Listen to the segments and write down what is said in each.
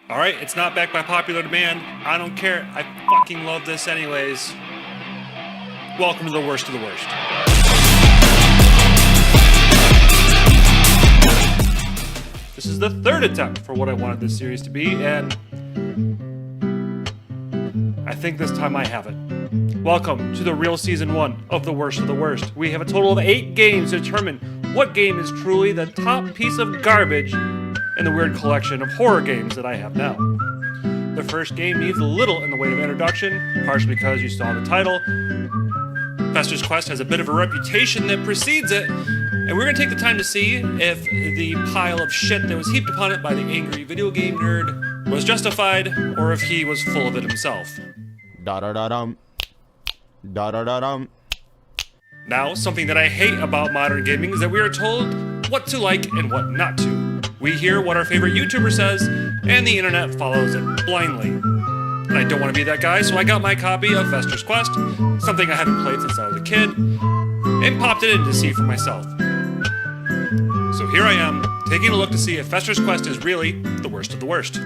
Alright, it's not back by popular demand. I don't care. I fucking love this anyways. Welcome to the worst of the worst. This is the third attempt for what I wanted this series to be, and I think this time I have it. Welcome to the real Season 1 of the worst of the worst. We have a total of 8 games to determine what game is truly the top piece of garbage in the weird collection of horror games that I have now. The first game needs little in the way of introduction, partially because you saw the title. Fester's Quest has a bit of a reputation that precedes it, and we're going to take the time to see if the pile of shit that was heaped upon it by the angry video game nerd was justified, or if he was full of it himself. Da-da-da-dum. Da-da-da-dum. Now, something that I hate about modern gaming is that we are told what to like and what not to. We hear what our favorite YouTuber says, and the internet follows it blindly. And I don't want to be that guy, so I got my copy of Fester's Quest, something I haven't played since I was a kid, and popped it in to see for myself. So here I am, taking a look to see if Fester's Quest is really the worst of the worst.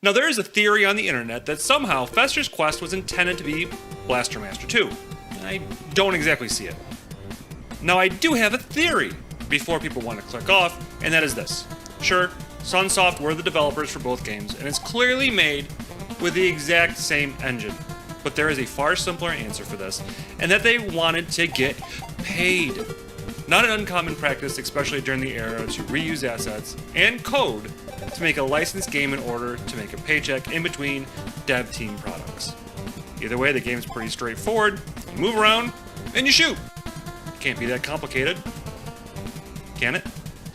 Now, there is a theory on the internet that somehow Fester's Quest was intended to be Blaster Master 2. I don't exactly see it. Now, I do have a theory before people want to click off, and that is this. Sure, Sunsoft were the developers for both games, and it's clearly made with the exact same engine. But there is a far simpler answer for this, and that they wanted to get paid. Not an uncommon practice, especially during the era, to reuse assets and code to make a licensed game in order to make a paycheck in between dev team products. Either way, the game is pretty straightforward. You move around, and you shoot. Can't be that complicated, can it?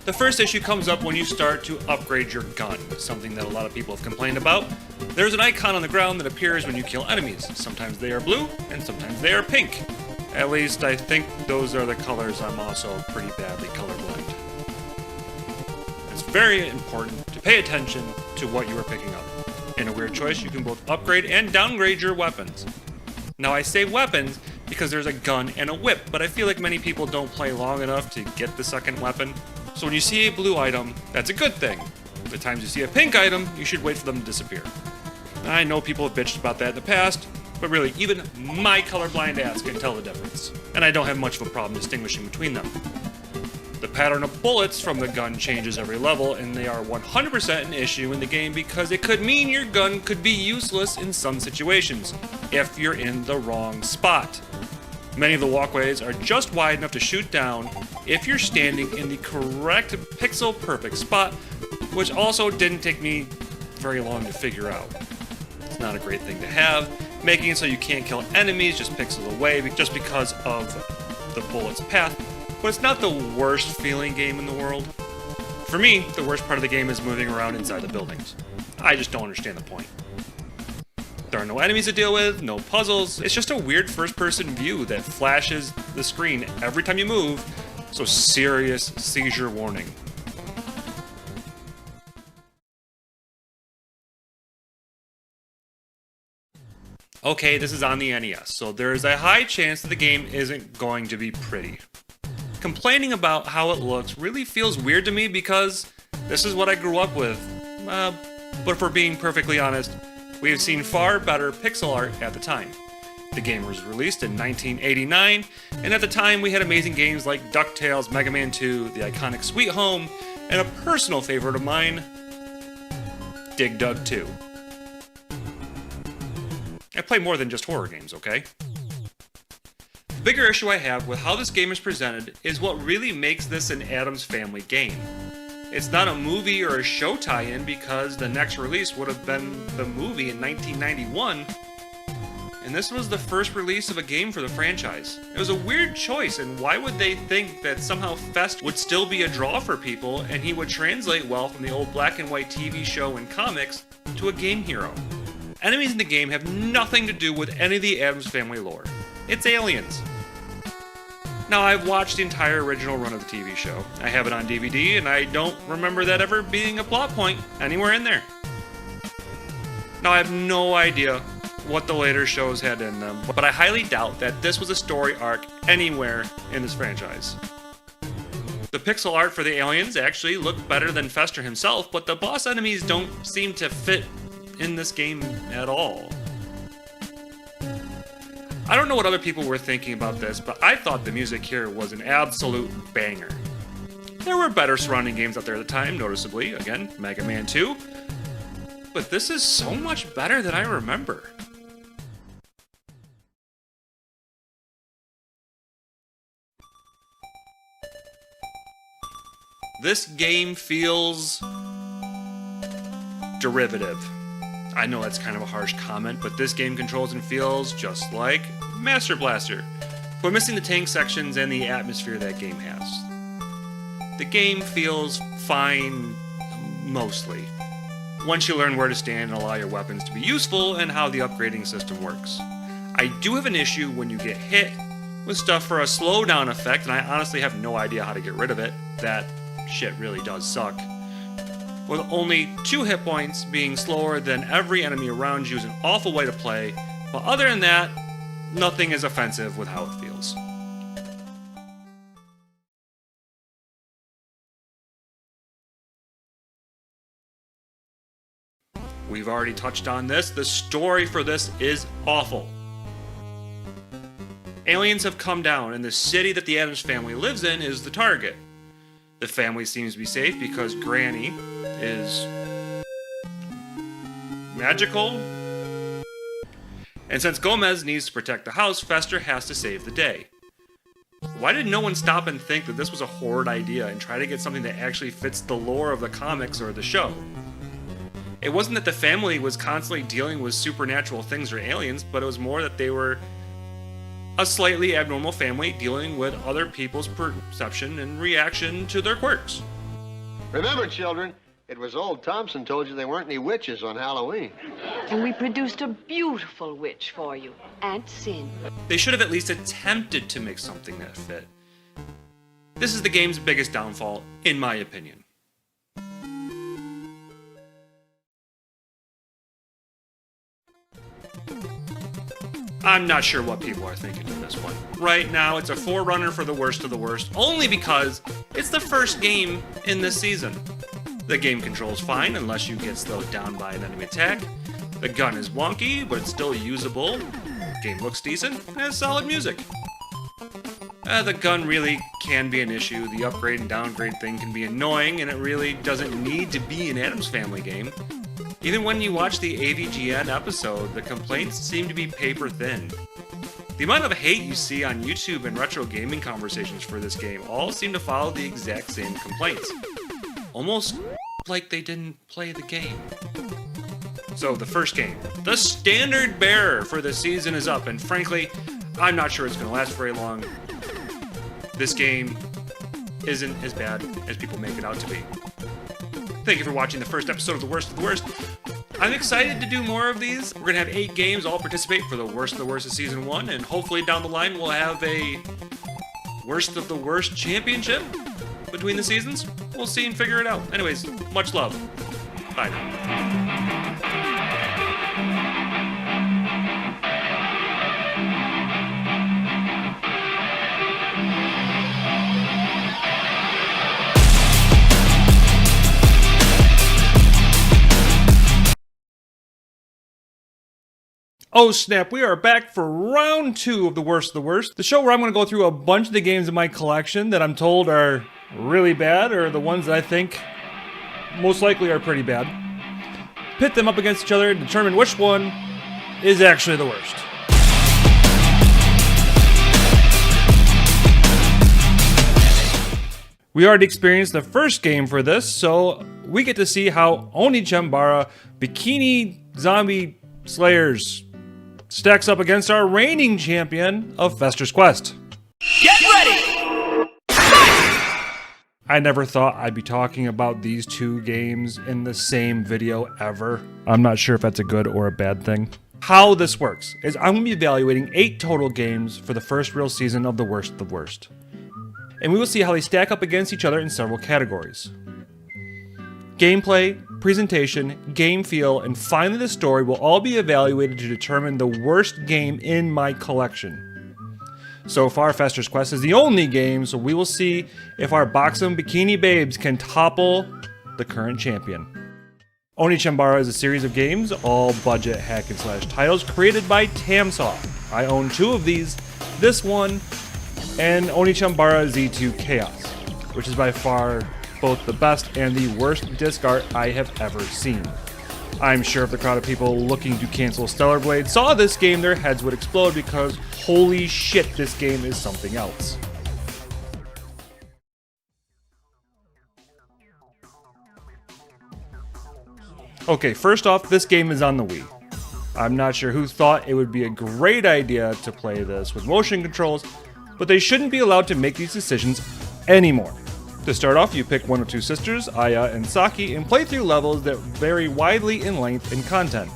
The first issue comes up when you start to upgrade your gun, something that a lot of people have complained about. There's an icon on the ground that appears when you kill enemies. Sometimes they are blue, and sometimes they are pink. At least I think those are the colors I'm also pretty badly colorblind. It's very important to pay attention to what you are picking up. In a weird choice, you can both upgrade and downgrade your weapons. Now, I say weapons because there's a gun and a whip, but I feel like many people don't play long enough to get the second weapon. So when you see a blue item, that's a good thing. The times you see a pink item, you should wait for them to disappear. I know people have bitched about that in the past, but really, even my colorblind ass can tell the difference. And I don't have much of a problem distinguishing between them. The pattern of bullets from the gun changes every level, and they are 100% an issue in the game because it could mean your gun could be useless in some situations, if you're in the wrong spot. Many of the walkways are just wide enough to shoot down if you're standing in the correct pixel-perfect spot, which also didn't take me very long to figure out. It's not a great thing to have, making it so you can't kill enemies just pixels away just because of the bullet's path, but it's not the worst feeling game in the world. For me, the worst part of the game is moving around inside the buildings. I just don't understand the point. There are no enemies to deal with, no puzzles. It's just a weird first-person view that flashes the screen every time you move, so serious seizure warning. Okay, this is on the NES, so there is a high chance that the game isn't going to be pretty. Complaining about how it looks really feels weird to me because this is what I grew up with. But if we're being perfectly honest, we have seen far better pixel art at the time. The game was released in 1989, and at the time we had amazing games like DuckTales, Mega Man 2, the iconic Sweet Home, and a personal favorite of mine, Dig Dug 2. I play more than just horror games, okay? The bigger issue I have with how this game is presented is what really makes this an Addams Family game. It's not a movie or a show tie-in because the next release would have been the movie in 1991, and this was the first release of a game for the franchise. It was a weird choice, and why would they think that somehow Fest would still be a draw for people and he would translate well from the old black and white TV show and comics to a game hero? Enemies in the game have nothing to do with any of the Addams Family lore. It's aliens. Now, I've watched the entire original run of the TV show. I have it on DVD, and I don't remember that ever being a plot point anywhere in there. Now, I have no idea what the later shows had in them, but I highly doubt that this was a story arc anywhere in this franchise. The pixel art for the aliens actually look better than Fester himself, but the boss enemies don't seem to fit in this game at all. I don't know what other people were thinking about this, but I thought the music here was an absolute banger. There were better surrounding games out there at the time, noticeably, again, Mega Man 2, but this is so much better than I remember. This game feels derivative. I know that's kind of a harsh comment, but this game controls and feels just like Master Blaster, but missing the tank sections and the atmosphere that game has. The game feels fine, mostly, once you learn where to stand and allow your weapons to be useful and how the upgrading system works. I do have an issue when you get hit with stuff for a slowdown effect, and I honestly have no idea how to get rid of it. That shit really does suck. With only 2 hit points, being slower than every enemy around you is an awful way to play, but other than that, nothing is offensive with how it feels. We've already touched on this, the story for this is awful. Aliens have come down, and the city that the Addams family lives in is the target. The family seems to be safe because Granny is magical. And since Gomez needs to protect the house, Fester has to save the day. Why did no one stop and think that this was a horrid idea and try to get something that actually fits the lore of the comics or the show? It wasn't that the family was constantly dealing with supernatural things or aliens, but it was more that they were a slightly abnormal family dealing with other people's perception and reaction to their quirks. Remember, children, it was old Thompson told you there weren't any witches on Halloween. And we produced a beautiful witch for you, Aunt Sin. They should have at least attempted to make something that fit. This is the game's biggest downfall, in my opinion. I'm not sure what people are thinking of this one. Right now, it's a forerunner for the worst of the worst, only because it's the first game in this season. The game controls fine unless you get slowed down by an enemy attack. The gun is wonky, but it's still usable. The game looks decent and has solid music. The gun really can be an issue. The upgrade and downgrade thing can be annoying, and it really doesn't need to be an Addams Family game. Even when you watch the AVGN episode, the complaints seem to be paper thin. The amount of hate you see on YouTube and retro gaming conversations for this game all seem to follow the exact same complaints. Almost like they didn't play the game. So the first game, the standard bearer for the season is up, and frankly, I'm not sure it's going to last very long. This game isn't as bad as people make it out to be. Thank you for watching the first episode of The Worst of the Worst. I'm excited to do more of these. We're going to have 8 games all participate for the Worst of the Worst of Season 1, and hopefully down the line we'll have a Worst of the Worst championship between the seasons. We'll see and figure it out. Anyways, much love. Bye now. Oh snap, we are back for round 2 of The Worst of the Worst, the show where I'm going to go through a bunch of the games in my collection that I'm told are really bad, or the ones that I think most likely are pretty bad. Pit them up against each other and determine which one is actually the worst. We already experienced the first game for this, so we get to see how Oni Chambara Bikini Zombie Slayers stacks up against our reigning champion of Fester's Quest. Get ready! I never thought I'd be talking about these 2 games in the same video ever. I'm not sure if that's a good or a bad thing. How this works is I'm going to be evaluating 8 total games for the first real season of The Worst of the Worst. And we will see how they stack up against each other in several categories. Gameplay, presentation, game feel, and finally the story will all be evaluated to determine the worst game in my collection. So far, Fester's Quest is the only game, so we will see if our Boxum Bikini Babes can topple the current champion. Oni-Chanbara is a series of games, all budget hack and slash titles created by Tamsoft. I own 2 of these, this one and Oni-Chanbara Z2 Chaos, which is by far both the best and the worst disc art I have ever seen. I'm sure if the crowd of people looking to cancel Stellar Blade saw this game, their heads would explode because holy shit, this game is something else. Okay, first off, this game is on the Wii. I'm not sure who thought it would be a great idea to play this with motion controls, but they shouldn't be allowed to make these decisions anymore. To start off, you pick one of 2 sisters, Aya and Saki, and play through levels that vary widely in length and content.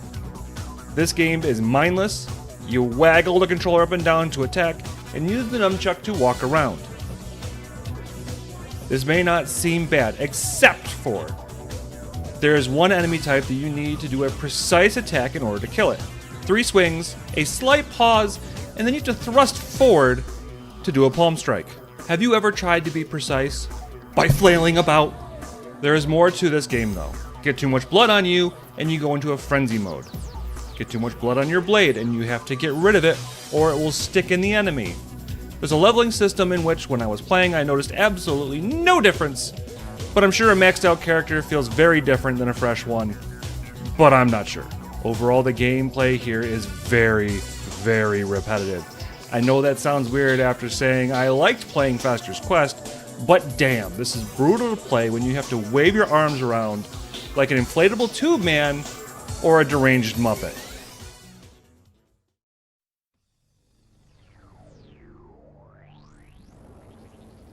This game is mindless. You waggle the controller up and down to attack, and use the nunchuck to walk around. This may not seem bad, except for there is one enemy type that you need to do a precise attack in order to kill it. 3 swings, a slight pause, and then you have to thrust forward to do a palm strike. Have you ever tried to be precise by flailing about? There is more to this game though. Get too much blood on you and you go into a frenzy mode. Get too much blood on your blade and you have to get rid of it or it will stick in the enemy. There's a leveling system in which when I was playing I noticed absolutely no difference, but I'm sure a maxed out character feels very different than a fresh one, but I'm not sure. Overall, the gameplay here is very, very repetitive. I know that sounds weird after saying I liked playing Fester's Quest, but damn, this is brutal to play when you have to wave your arms around like an inflatable tube man or a deranged Muppet.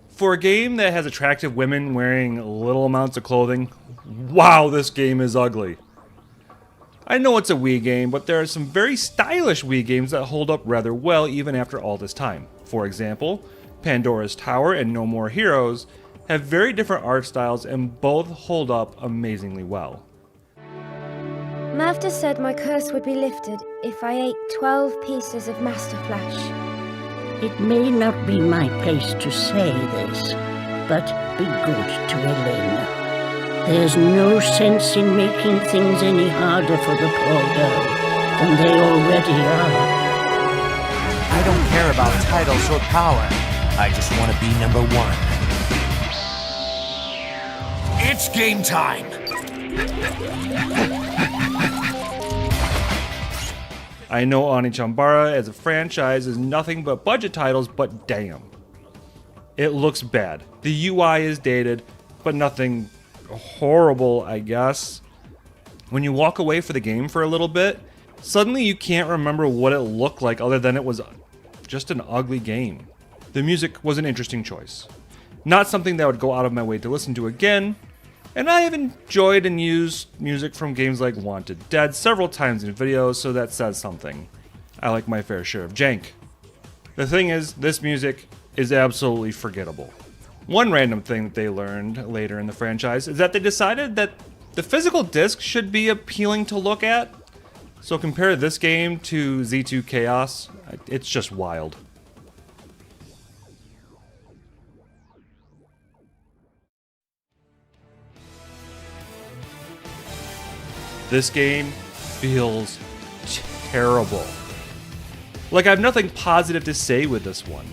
For a game that has attractive women wearing little amounts of clothing, wow, this game is ugly. I know it's a Wii game, but there are some very stylish Wii games that hold up rather well even after all this time. For example, Pandora's Tower and No More Heroes have very different art styles and both hold up amazingly well. Mavda said my curse would be lifted if I ate 12 pieces of Master Flash. It may not be my place to say this, but be good to Elena. There's no sense in making things any harder for the poor girl than they already are. I don't care about titles or power. I just want to be number 1. It's game time! I know Oni-Chanbara as a franchise is nothing but budget titles, but damn. It looks bad. The UI is dated, but nothing horrible, I guess. When you walk away for the game for a little bit, suddenly you can't remember what it looked like other than it was just an ugly game. The music was an interesting choice. Not something that I would go out of my way to listen to again, and I have enjoyed and used music from games like Wanted Dead several times in videos, so that says something. I like my fair share of jank. The thing is, this music is absolutely forgettable. One random thing that they learned later in the franchise is that they decided that the physical disc should be appealing to look at. So compare this game to Z2 Chaos, it's just wild. This game feels terrible. Like I have nothing positive to say with this one.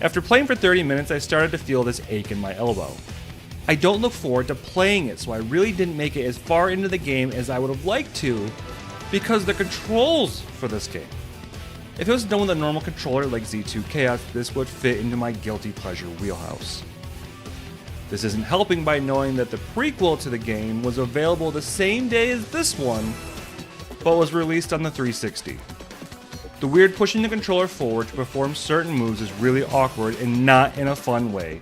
After playing for 30 minutes, I started to feel this ache in my elbow. I don't look forward to playing it, so I really didn't make it as far into the game as I would have liked to because the controls for this game. If it was done with a normal controller like Z2 Chaos, this would fit into my guilty pleasure wheelhouse. This isn't helping by knowing that the prequel to the game was available the same day as this one, but was released on the 360. The weird pushing the controller forward to perform certain moves is really awkward and not in a fun way.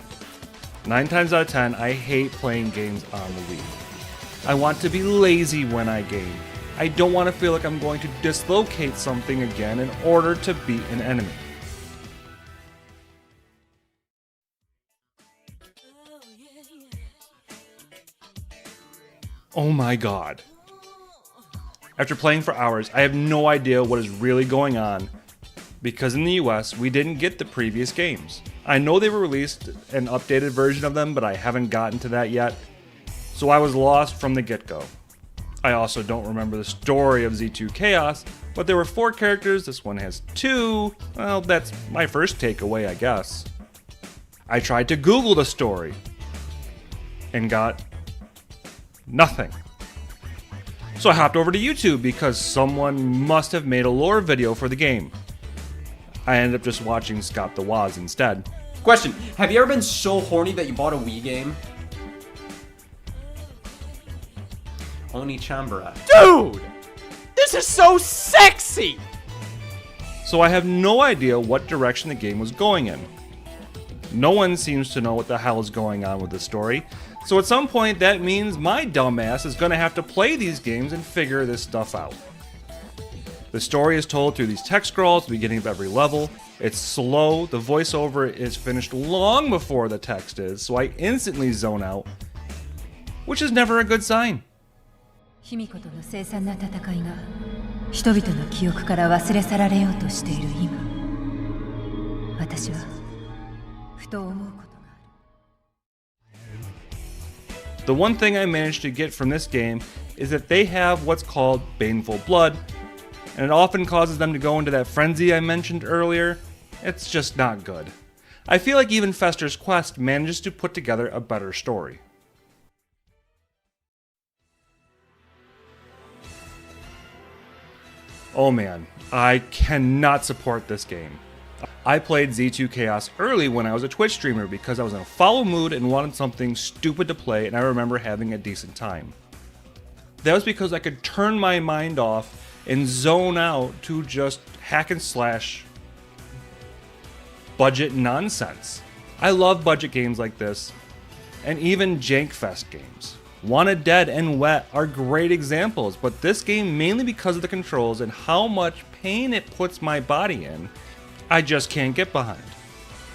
9 times out of 10, I hate playing games on the Wii. I want to be lazy when I game. I don't want to feel like I'm going to dislocate something again in order to beat an enemy. Oh my god. After playing for hours, I have no idea what is really going on, because in the US we didn't get the previous games. I know they were released an updated version of them, but I haven't gotten to that yet, so I was lost from the get-go. I also don't remember the story of Z2 Chaos, but there were 4 characters, this one has 2, well, that's my first takeaway, I guess. I tried to Google the story, and got nothing. So I hopped over to YouTube because someone must have made a lore video for the game. I ended up just watching Scott the Woz instead. Question, have you ever been so horny that you bought a Wii game? Oni Chambara. Dude! This is so sexy! So I have no idea what direction the game was going in. No one seems to know what the hell is going on with the story, so at some point that means my dumbass is going to have to play these games and figure this stuff out. The story is told through these text scrolls at the beginning of every level. It's slow, the voiceover is finished long before the text is, so I instantly zone out, which is never a good sign. 卑弥呼との凄惨な戦いが人々の記憶から忘れ去られようとしている今、私はふと思うことがある。 The one thing I managed to get from this game is that they have what's called baneful blood, and it often causes them to go into that frenzy I mentioned earlier. It's just not good. I feel like even Fester's Quest manages to put together a better story. Oh man, I cannot support this game. I played Z2 Chaos early when I was a Twitch streamer because I was in a follow mood and wanted something stupid to play, and I remember having a decent time. That was because I could turn my mind off and zone out to just hack and slash budget nonsense. I love budget games like this, and even Jankfest games. Wanted Dead and Wet are great examples, but this game, mainly because of the controls and how much pain it puts my body in, I just can't get behind.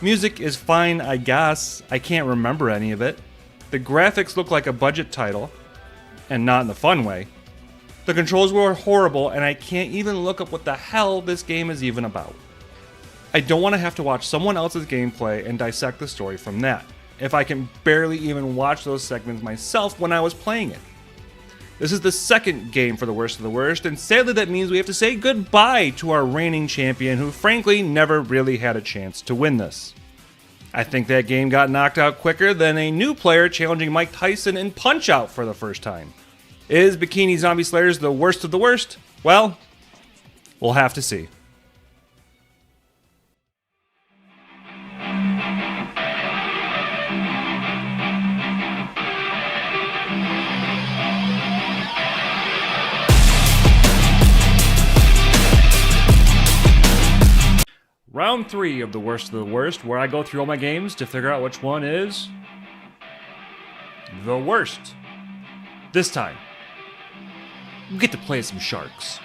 Music is fine, I guess. I can't remember any of it. The graphics look like a budget title, and not in the fun way. The controls were horrible, and I can't even look up what the hell this game is even about. I don't want to have to watch someone else's gameplay and dissect the story from that, if I can barely even watch those segments myself when I was playing it. This is the second game for the worst of the worst, and sadly that means we have to say goodbye to our reigning champion, who frankly never really had a chance to win this. I think that game got knocked out quicker than a new player challenging Mike Tyson in Punch-Out for the first time. Is Bikini Zombie Slayers the worst of the worst? Well, we'll have to see. Round 3 of the worst of the worst, where I go through all my games to figure out which one is the worst. This time, we get to play some sharks.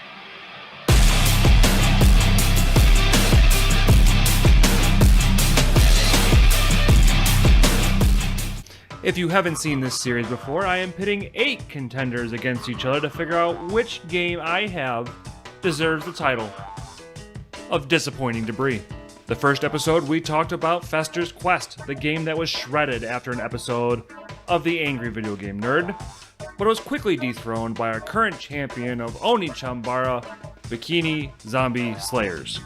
If you haven't seen this series before, I am pitting 8 contenders against each other to figure out which game I have deserves the title of Disappointing Debris. The first episode, we talked about Fester's Quest, the game that was shredded after an episode of The Angry Video Game Nerd, but was quickly dethroned by our current champion of Oni Chambara, Bikini Zombie Slayers.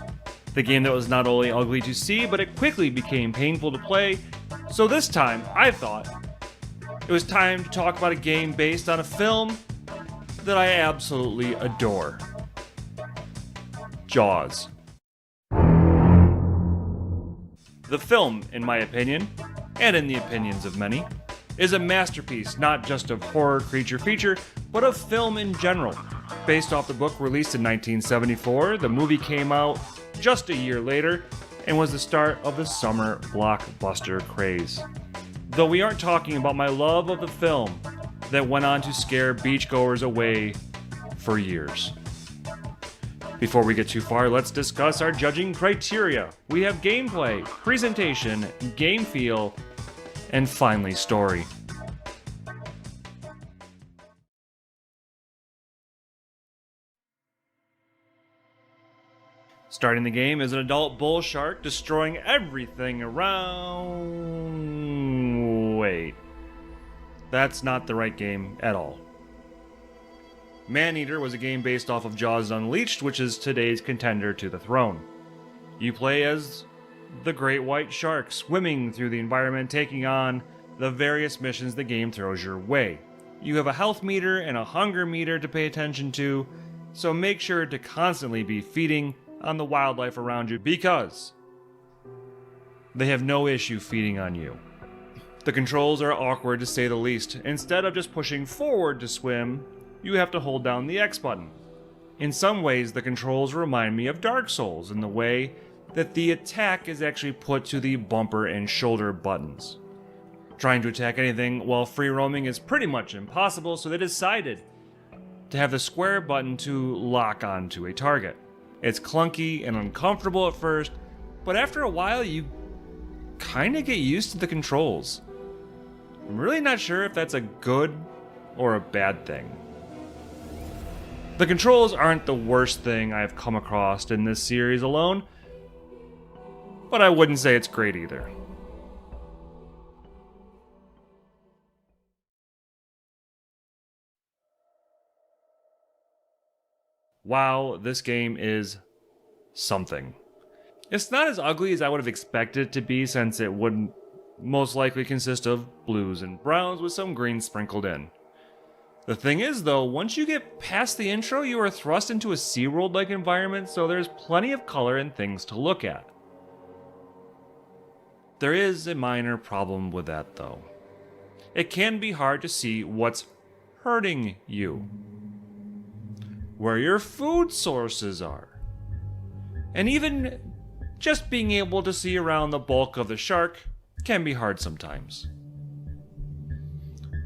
The game that was not only ugly to see, but it quickly became painful to play, so this time, I thought it was time to talk about a game based on a film that I absolutely adore. Jaws. The film, in my opinion, and in the opinions of many, is a masterpiece not just of horror creature feature, but of film in general. Based off the book released in 1974, the movie came out just a year later and was the start of the summer blockbuster craze. Though we aren't talking about my love of the film that went on to scare beachgoers away for years. Before we get too far, let's discuss our judging criteria. We have gameplay, presentation, game feel, and finally story. Starting the game is an adult bull shark destroying everything around... Wait. That's not the right game at all. Maneater was a game based off of Jaws Unleashed, which is today's contender to the throne. You play as the great white shark, swimming through the environment, taking on the various missions the game throws your way. You have a health meter and a hunger meter to pay attention to, so make sure to constantly be feeding on the wildlife around you because they have no issue feeding on you. The controls are awkward to say the least. Instead of just pushing forward to swim, you have to hold down the X button. In some ways, the controls remind me of Dark Souls in the way that the attack is actually put to the bumper and shoulder buttons. Trying to attack anything while free roaming is pretty much impossible, so they decided to have the square button to lock onto a target. It's clunky and uncomfortable at first, but after a while you kind of get used to the controls. I'm really not sure if that's a good or a bad thing. The controls aren't the worst thing I've come across in this series alone, but I wouldn't say it's great either. Wow, this game is something. It's not as ugly as I would have expected it to be, since it would most likely consist of blues and browns with some green sprinkled in. The thing is though, once you get past the intro, you are thrust into a SeaWorld-like environment, so there's plenty of color and things to look at. There is a minor problem with that though. It can be hard to see what's hurting you, where your food sources are, and even just being able to see around the bulk of the shark can be hard sometimes.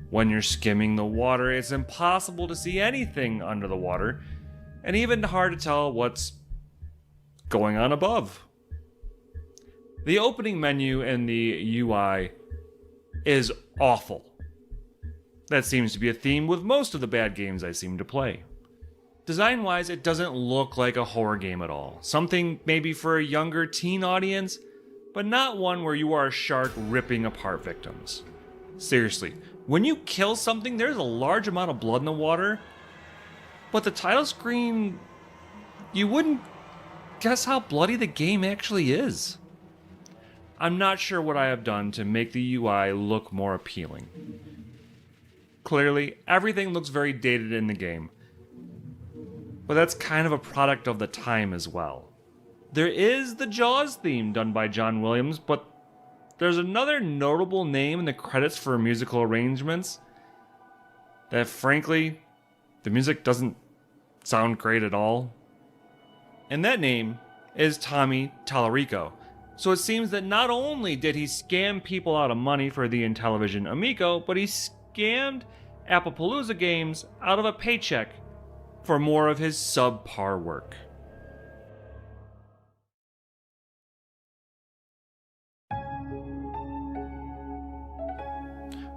When you're skimming the water, it's impossible to see anything under the water, and even hard to tell what's going on above. The opening menu and the UI is awful. That seems to be a theme with most of the bad games I seem to play. Design-wise, it doesn't look like a horror game at all. Something maybe for a younger teen audience, but not one where you are a shark ripping apart victims. Seriously, when you kill something, there's a large amount of blood in the water, but the title screen, you wouldn't guess how bloody the game actually is. I'm not sure what I have done to make the UI look more appealing. Clearly, everything looks very dated in the game, but that's kind of a product of the time as well. There is the Jaws theme done by John Williams, but there's another notable name in the credits for musical arrangements that, frankly, the music doesn't sound great at all. And that name is Tommy Tallarico. So it seems that not only did he scam people out of money for the Intellivision Amico, but he scammed Applepalooza Games out of a paycheck for more of his subpar work.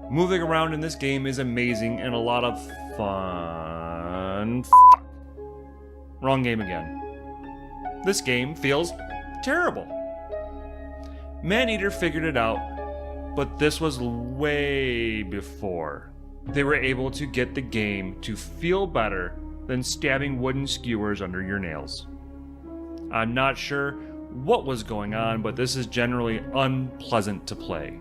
Moving around in this game is amazing and a lot of fun. Wrong game again. This game feels terrible. Maneater figured it out, but this was way before they were able to get the game to feel better than stabbing wooden skewers under your nails. I'm not sure what was going on, but this is generally unpleasant to play.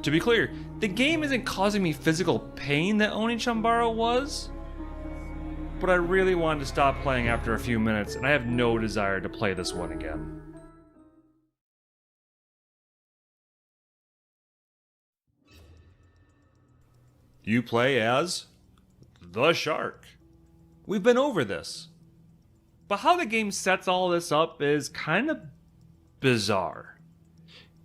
To be clear, the game isn't causing me physical pain that Oni Chambara was, but I really wanted to stop playing after a few minutes, and I have no desire to play this one again. You play as the shark. We've been over this, but how the game sets all this up is kind of bizarre.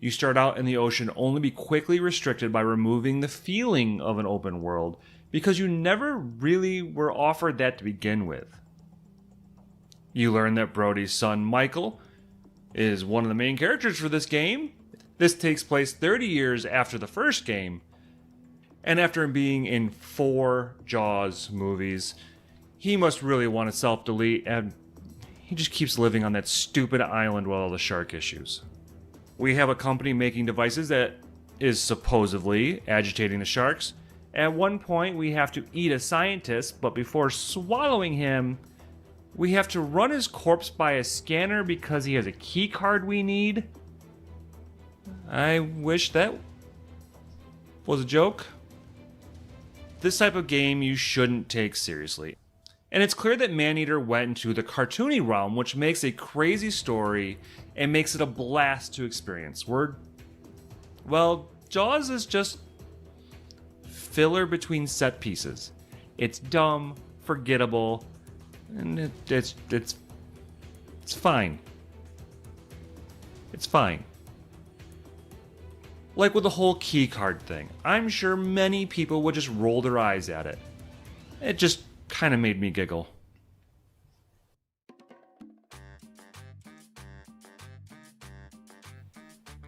You start out in the ocean only to be quickly restricted by removing the feeling of an open world, because you never really were offered that to begin with. You learn that Brody's son, Michael, is one of the main characters for this game. This takes place 30 years after the first game, and after being in 4 Jaws movies, he must really want to self-delete, and he just keeps living on that stupid island with all the shark issues. We have a company making devices that is supposedly agitating the sharks. At one point, we have to eat a scientist, but before swallowing him, we have to run his corpse by a scanner because he has a key card we need. I wish that was a joke. This type of game you shouldn't take seriously. And it's clear that Maneater went into the cartoony realm, which makes a crazy story and makes it a blast to experience. Well, Jaws is just filler between set pieces. It's dumb, forgettable, and it's fine. It's fine. Like with the whole key card thing, I'm sure many people would just roll their eyes at it. It just kind of made me giggle.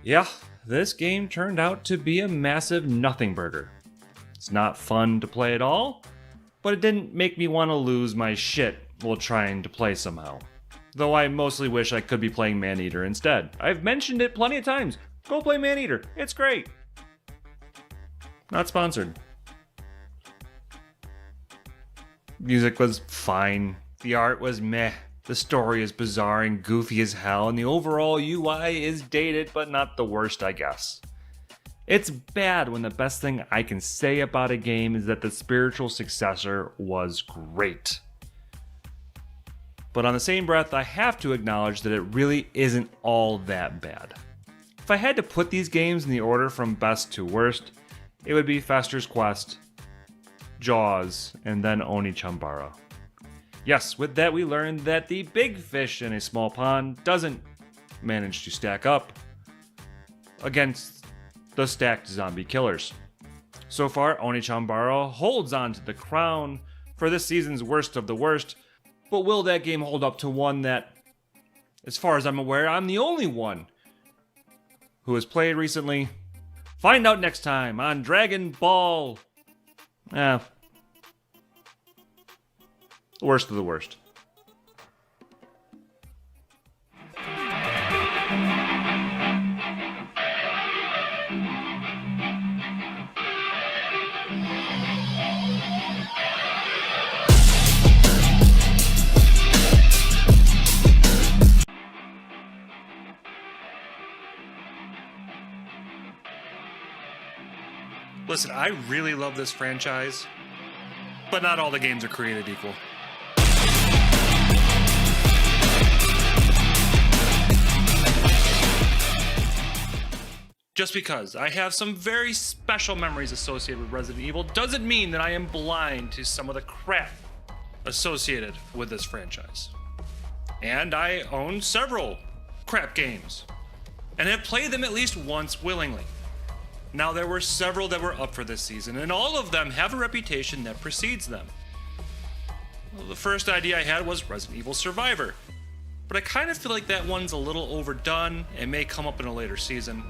Yeah, this game turned out to be a massive nothing burger. It's not fun to play at all, but it didn't make me want to lose my shit while trying to play somehow. Though I mostly wish I could be playing Maneater instead. I've mentioned it plenty of times. Go play Maneater, it's great. Not sponsored. Music was fine. The art was meh. The story is bizarre and goofy as hell, and the overall UI is dated, but not the worst, I guess. It's bad when the best thing I can say about a game is that the spiritual successor was great. But on the same breath, I have to acknowledge that it really isn't all that bad. If I had to put these games in the order from best to worst, it would be Fester's Quest, Jaws, and then Oni-Chambara. Yes, with that we learned that the big fish in a small pond doesn't manage to stack up against the stacked zombie killers. So far, Oni-Chambara holds on to the crown for this season's worst of the worst, but will that game hold up to one that, as far as I'm aware, I'm the only one who has played recently? Find out next time on Dragon Ball. Worst of the worst. Listen, I really love this franchise, but not all the games are created equal. Just because I have some very special memories associated with Resident Evil doesn't mean that I am blind to some of the crap associated with this franchise. And I own several crap games, and have played them at least once willingly. Now, there were several that were up for this season, and all of them have a reputation that precedes them. Well, the first idea I had was Resident Evil Survivor, but I kind of feel like that one's a little overdone and may come up in a later season.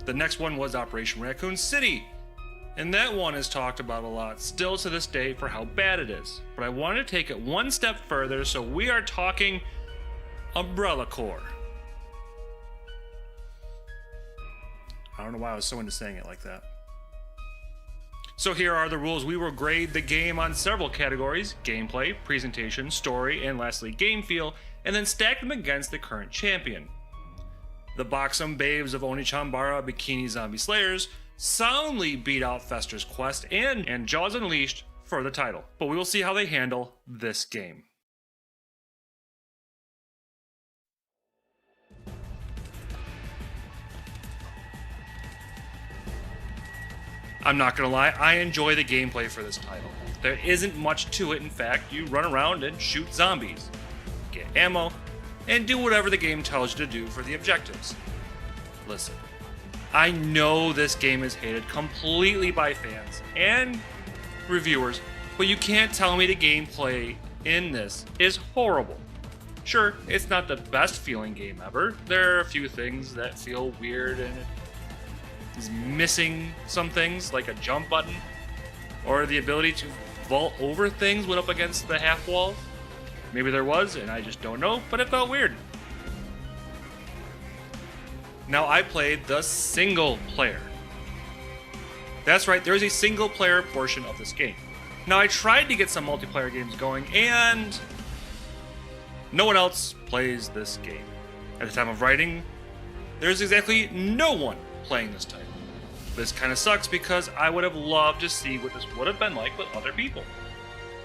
The next one was Operation Raccoon City, and that one is talked about a lot still to this day for how bad it is. But I want to take it one step further, so we are talking Umbrella Corps. I don't know why I was so into saying it like that. So here are the rules. We will grade the game on several categories: gameplay, presentation, story, and lastly game feel, and then stack them against the current champion. The Buxom Babes of Oni-Chambara Bikini Zombie Slayers soundly beat out Fester's Quest and Jaws Unleashed for the title, but we will see how they handle this game. I'm not gonna lie, I enjoy the gameplay for this title. There isn't much to it. In fact, you run around and shoot zombies, get ammo, and do whatever the game tells you to do for the objectives. Listen, I know this game is hated completely by fans and reviewers, but you can't tell me the gameplay in this is horrible. Sure, it's not the best feeling game ever. There are a few things that feel weird and it is missing some things, like a jump button, or the ability to vault over things when up against the half walls. Maybe there was, and I just don't know, but it felt weird. Now, I played the single player. That's right, there is a single player portion of this game. Now, I tried to get some multiplayer games going, and no one else plays this game. At the time of writing, there's exactly no one playing this title. This kind of sucks because I would have loved to see what this would have been like with other people.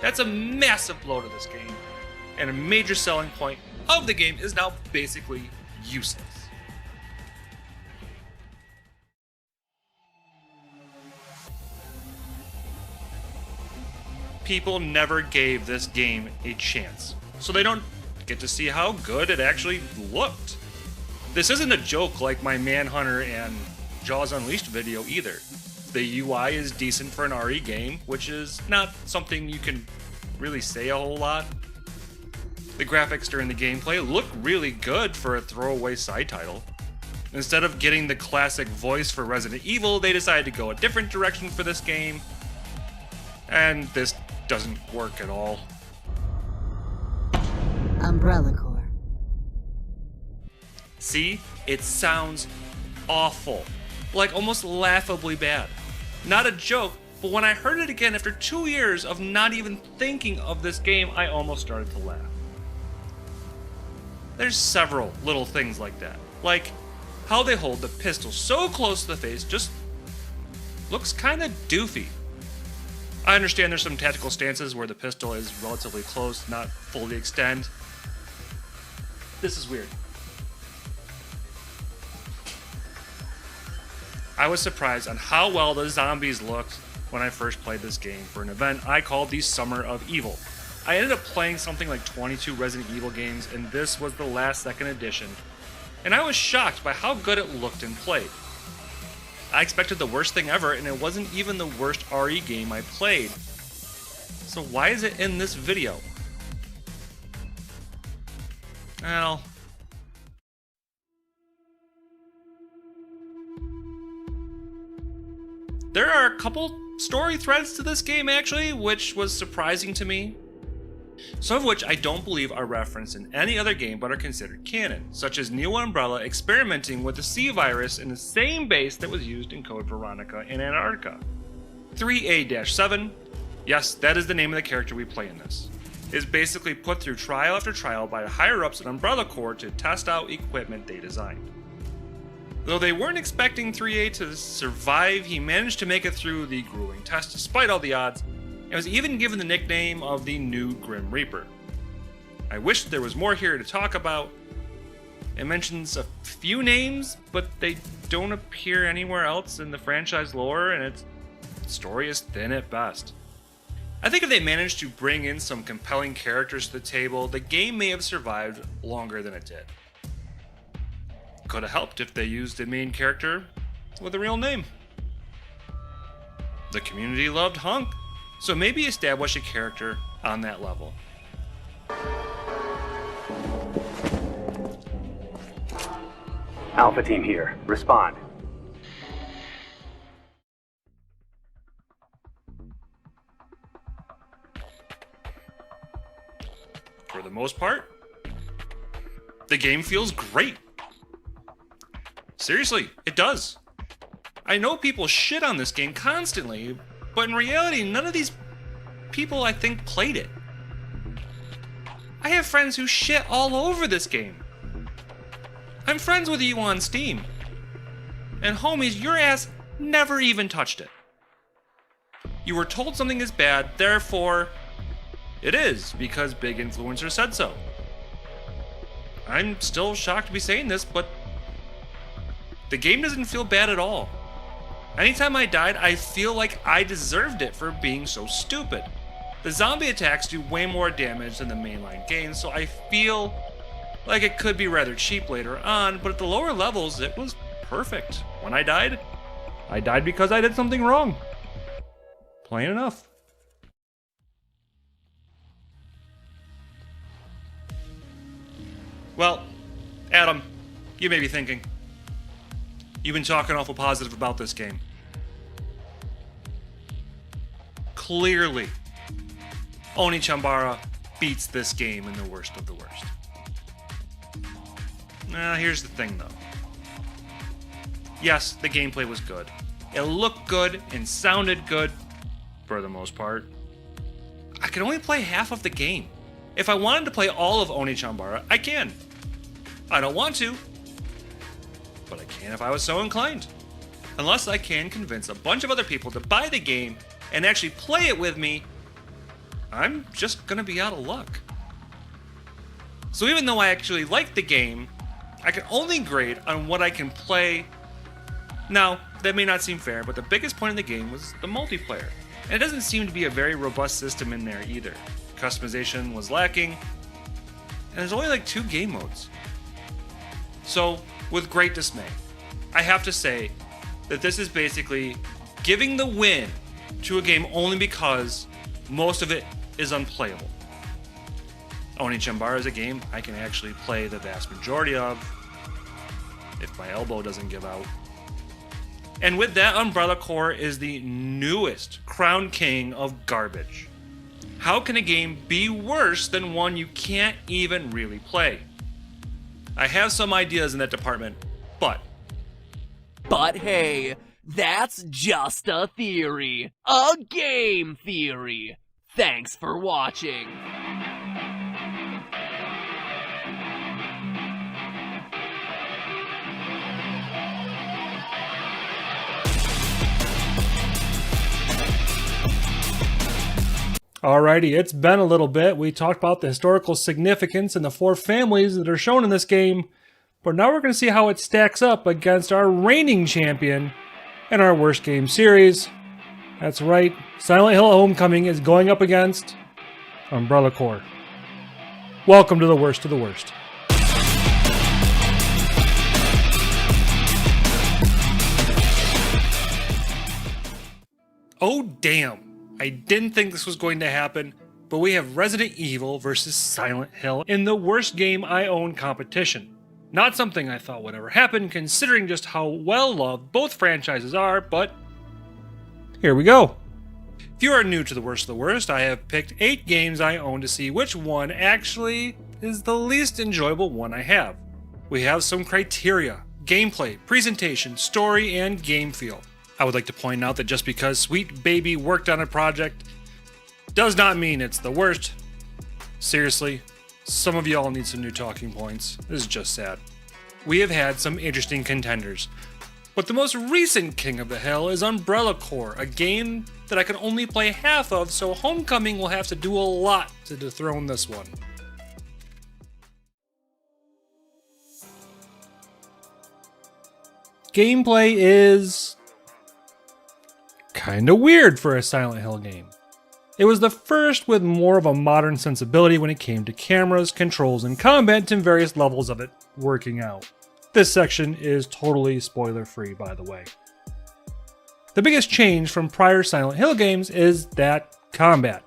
That's a massive blow to this game, and a major selling point of the game is now basically useless. People never gave this game a chance, so they don't get to see how good it actually looked. This isn't a joke like my Manhunter and Jaws Unleashed video either. The UI is decent for an RE game, which is not something you can really say a whole lot. The graphics during the gameplay look really good for a throwaway side title. Instead of getting the classic voice for Resident Evil, they decided to go a different direction for this game, and this doesn't work at all. Umbrella Corps. See? It sounds awful. Like almost laughably bad. Not a joke, but when I heard it again after 2 years of not even thinking of this game, I almost started to laugh. There's several little things like that. Like how they hold the pistol so close to the face just looks kind of doofy. I understand there's some tactical stances where the pistol is relatively close, not fully extend. This is weird. I was surprised on how well the zombies looked when I first played this game for an event I called the Summer of Evil. I ended up playing something like 22 Resident Evil games, and this was the last second edition, and I was shocked by how good it looked and played. I expected the worst thing ever, and it wasn't even the worst RE game I played. So why is it in this video? Well, there are a couple story threads to this game actually, which was surprising to me. Some of which I don't believe are referenced in any other game but are considered canon, such as Neo Umbrella experimenting with the C virus in the same base that was used in Code Veronica in Antarctica. 3A-7, yes, that is the name of the character we play in this, is basically put through trial after trial by the higher-ups at Umbrella Corps to test out equipment they designed. Though they weren't expecting 3A to survive, he managed to make it through the grueling test despite all the odds, and was even given the nickname of the New Grim Reaper. I wish there was more here to talk about. It mentions a few names, but they don't appear anywhere else in the franchise lore, and its story is thin at best. I think if they managed to bring in some compelling characters to the table, the game may have survived longer than it did. Could have helped if they used a main character with a real name. The community loved Hunk, so maybe establish a character on that level. Alpha Team here. Respond. For the most part, the game feels great. Seriously, it does. I know people shit on this game constantly, but in reality, none of these people, I think, played it. I have friends who shit all over this game. I'm friends with you on Steam. And homies, your ass never even touched it. You were told something is bad, therefore, it is, because big influencers said so. I'm still shocked to be saying this, but the game doesn't feel bad at all. Anytime I died, I feel like I deserved it for being so stupid. The zombie attacks do way more damage than the mainline game, so I feel like it could be rather cheap later on, but at the lower levels, it was perfect. When I died because I did something wrong. Plain enough. Well, Adam, you may be thinking, you've been talking awful positive about this game. Clearly, Oni Chambara beats this game in the worst of the worst. Here's the thing though. Yes, the gameplay was good. It looked good and sounded good, for the most part. I can only play half of the game. If I wanted to play all of Oni-Chanbara, I can. I don't want to, but I can if I was so inclined. Unless I can convince a bunch of other people to buy the game and actually play it with me, I'm just gonna be out of luck. So even though I actually like the game, I can only grade on what I can play. Now, that may not seem fair, but the biggest point of the game was the multiplayer. And it doesn't seem to be a very robust system in there either. Customization was lacking, and there's only like 2 game modes. So, with great dismay, I have to say that this is basically giving the win to a game only because most of it is unplayable. Oni-Chanbara is a game I can actually play the vast majority of, if my elbow doesn't give out. And with that, Umbrella Corps is the newest crown king of garbage. How can a game be worse than one you can't even really play? I have some ideas in that department, but hey, that's just a theory. A game theory. Thanks for watching. Alrighty, it's been a little bit. We talked about the historical significance and the 4 families that are shown in this game, but now we're going to see how it stacks up against our reigning champion in our worst game series. That's right, Silent Hill Homecoming is going up against Umbrella Corps. Welcome to the worst of the worst. oh damn. I didn't think this was going to happen, but we have Resident Evil versus Silent Hill in the worst game I own competition. Not something I thought would ever happen considering just how well loved both franchises are, but here we go. If you are new to the worst of the worst, I have picked 8 games I own to see which one actually is the least enjoyable one I have. We have some criteria: gameplay, presentation, story, and game feel. I would like to point out that just because Sweet Baby worked on a project does not mean it's the worst. Seriously, some of y'all need some new talking points. This is just sad. We have had some interesting contenders, but the most recent king of the hill is Umbrella Corps, a game that I can only play half of, so Homecoming will have to do a lot to dethrone this one. Gameplay is kinda weird for a Silent Hill game. It was the first with more of a modern sensibility when it came to cameras, controls, and combat, and various levels of it working out. This section is totally spoiler-free, by the way. The biggest change from prior Silent Hill games is that combat.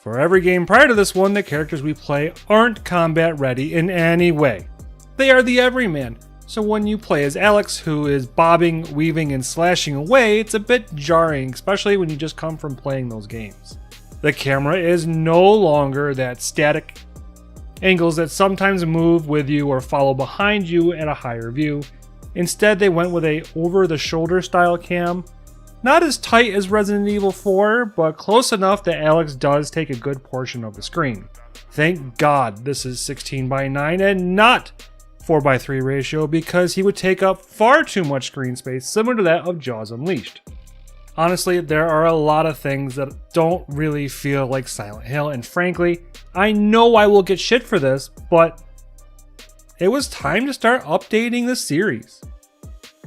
For every game prior to this one, the characters we play aren't combat ready in any way. They are the everyman, so when you play as Alex, who is bobbing, weaving, and slashing away, it's a bit jarring, especially when you just come from playing those games. The camera is no longer that static angles that sometimes move with you or follow behind you at a higher view. Instead, they went with a over-the-shoulder style cam. Not as tight as Resident Evil 4, but close enough that Alex does take a good portion of the screen. Thank God this is 16:9 and not 4:3 ratio, because he would take up far too much screen space, similar to that of Jaws Unleashed. Honestly, there are a lot of things that don't really feel like Silent Hill, and frankly, I know I will get shit for this, but it was time to start updating the series.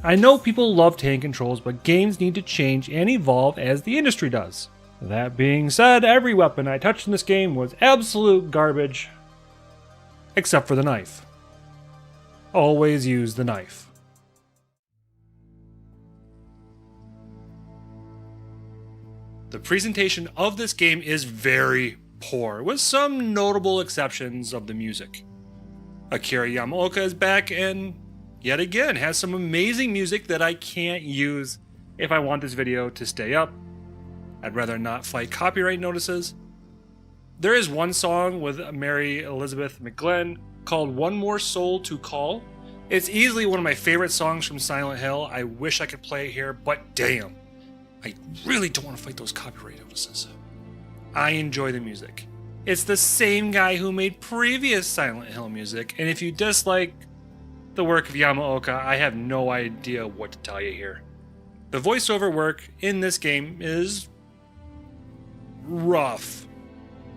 I know people love tank controls, but games need to change and evolve as the industry does. That being said, every weapon I touched in this game was absolute garbage, except for the knife. Always use the knife. The presentation of this game is very poor, with some notable exceptions of the music. Akira Yamaoka is back and, yet again, has some amazing music that I can't use if I want this video to stay up. I'd rather not fight copyright notices. There is one song with Mary Elizabeth McGlynn called One More Soul to Call. It's easily one of my favorite songs from Silent Hill. I wish I could play it here, but damn, I really don't want to fight those copyright notices. I enjoy the music. It's the same guy who made previous Silent Hill music, and if you dislike the work of Yamaoka, I have no idea what to tell you here. The voiceover work in this game is rough.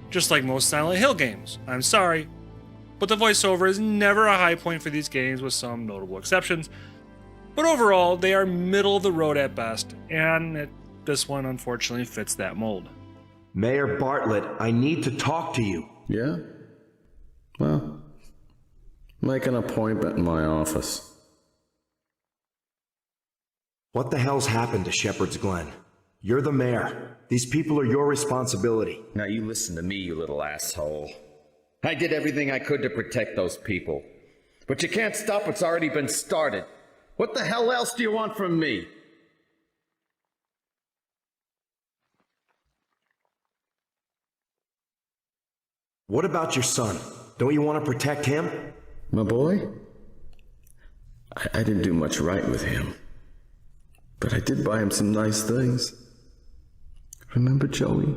Just like most Silent Hill games. I'm sorry, but the voiceover is never a high point for these games with some notable exceptions. But overall, they are middle of the road at best, and this one unfortunately fits that mold. Mayor Bartlett, I need to talk to you. Yeah? Well, make an appointment in my office. What the hell's happened to Shepherd's Glen? You're the mayor. These people are your responsibility. Now you listen to me, you little asshole. I did everything I could to protect those people. But you can't stop what's already been started. What the hell else do you want from me? What about your son? Don't you want to protect him? My boy? I didn't do much right with him. But I did buy him some nice things. Remember, Joey?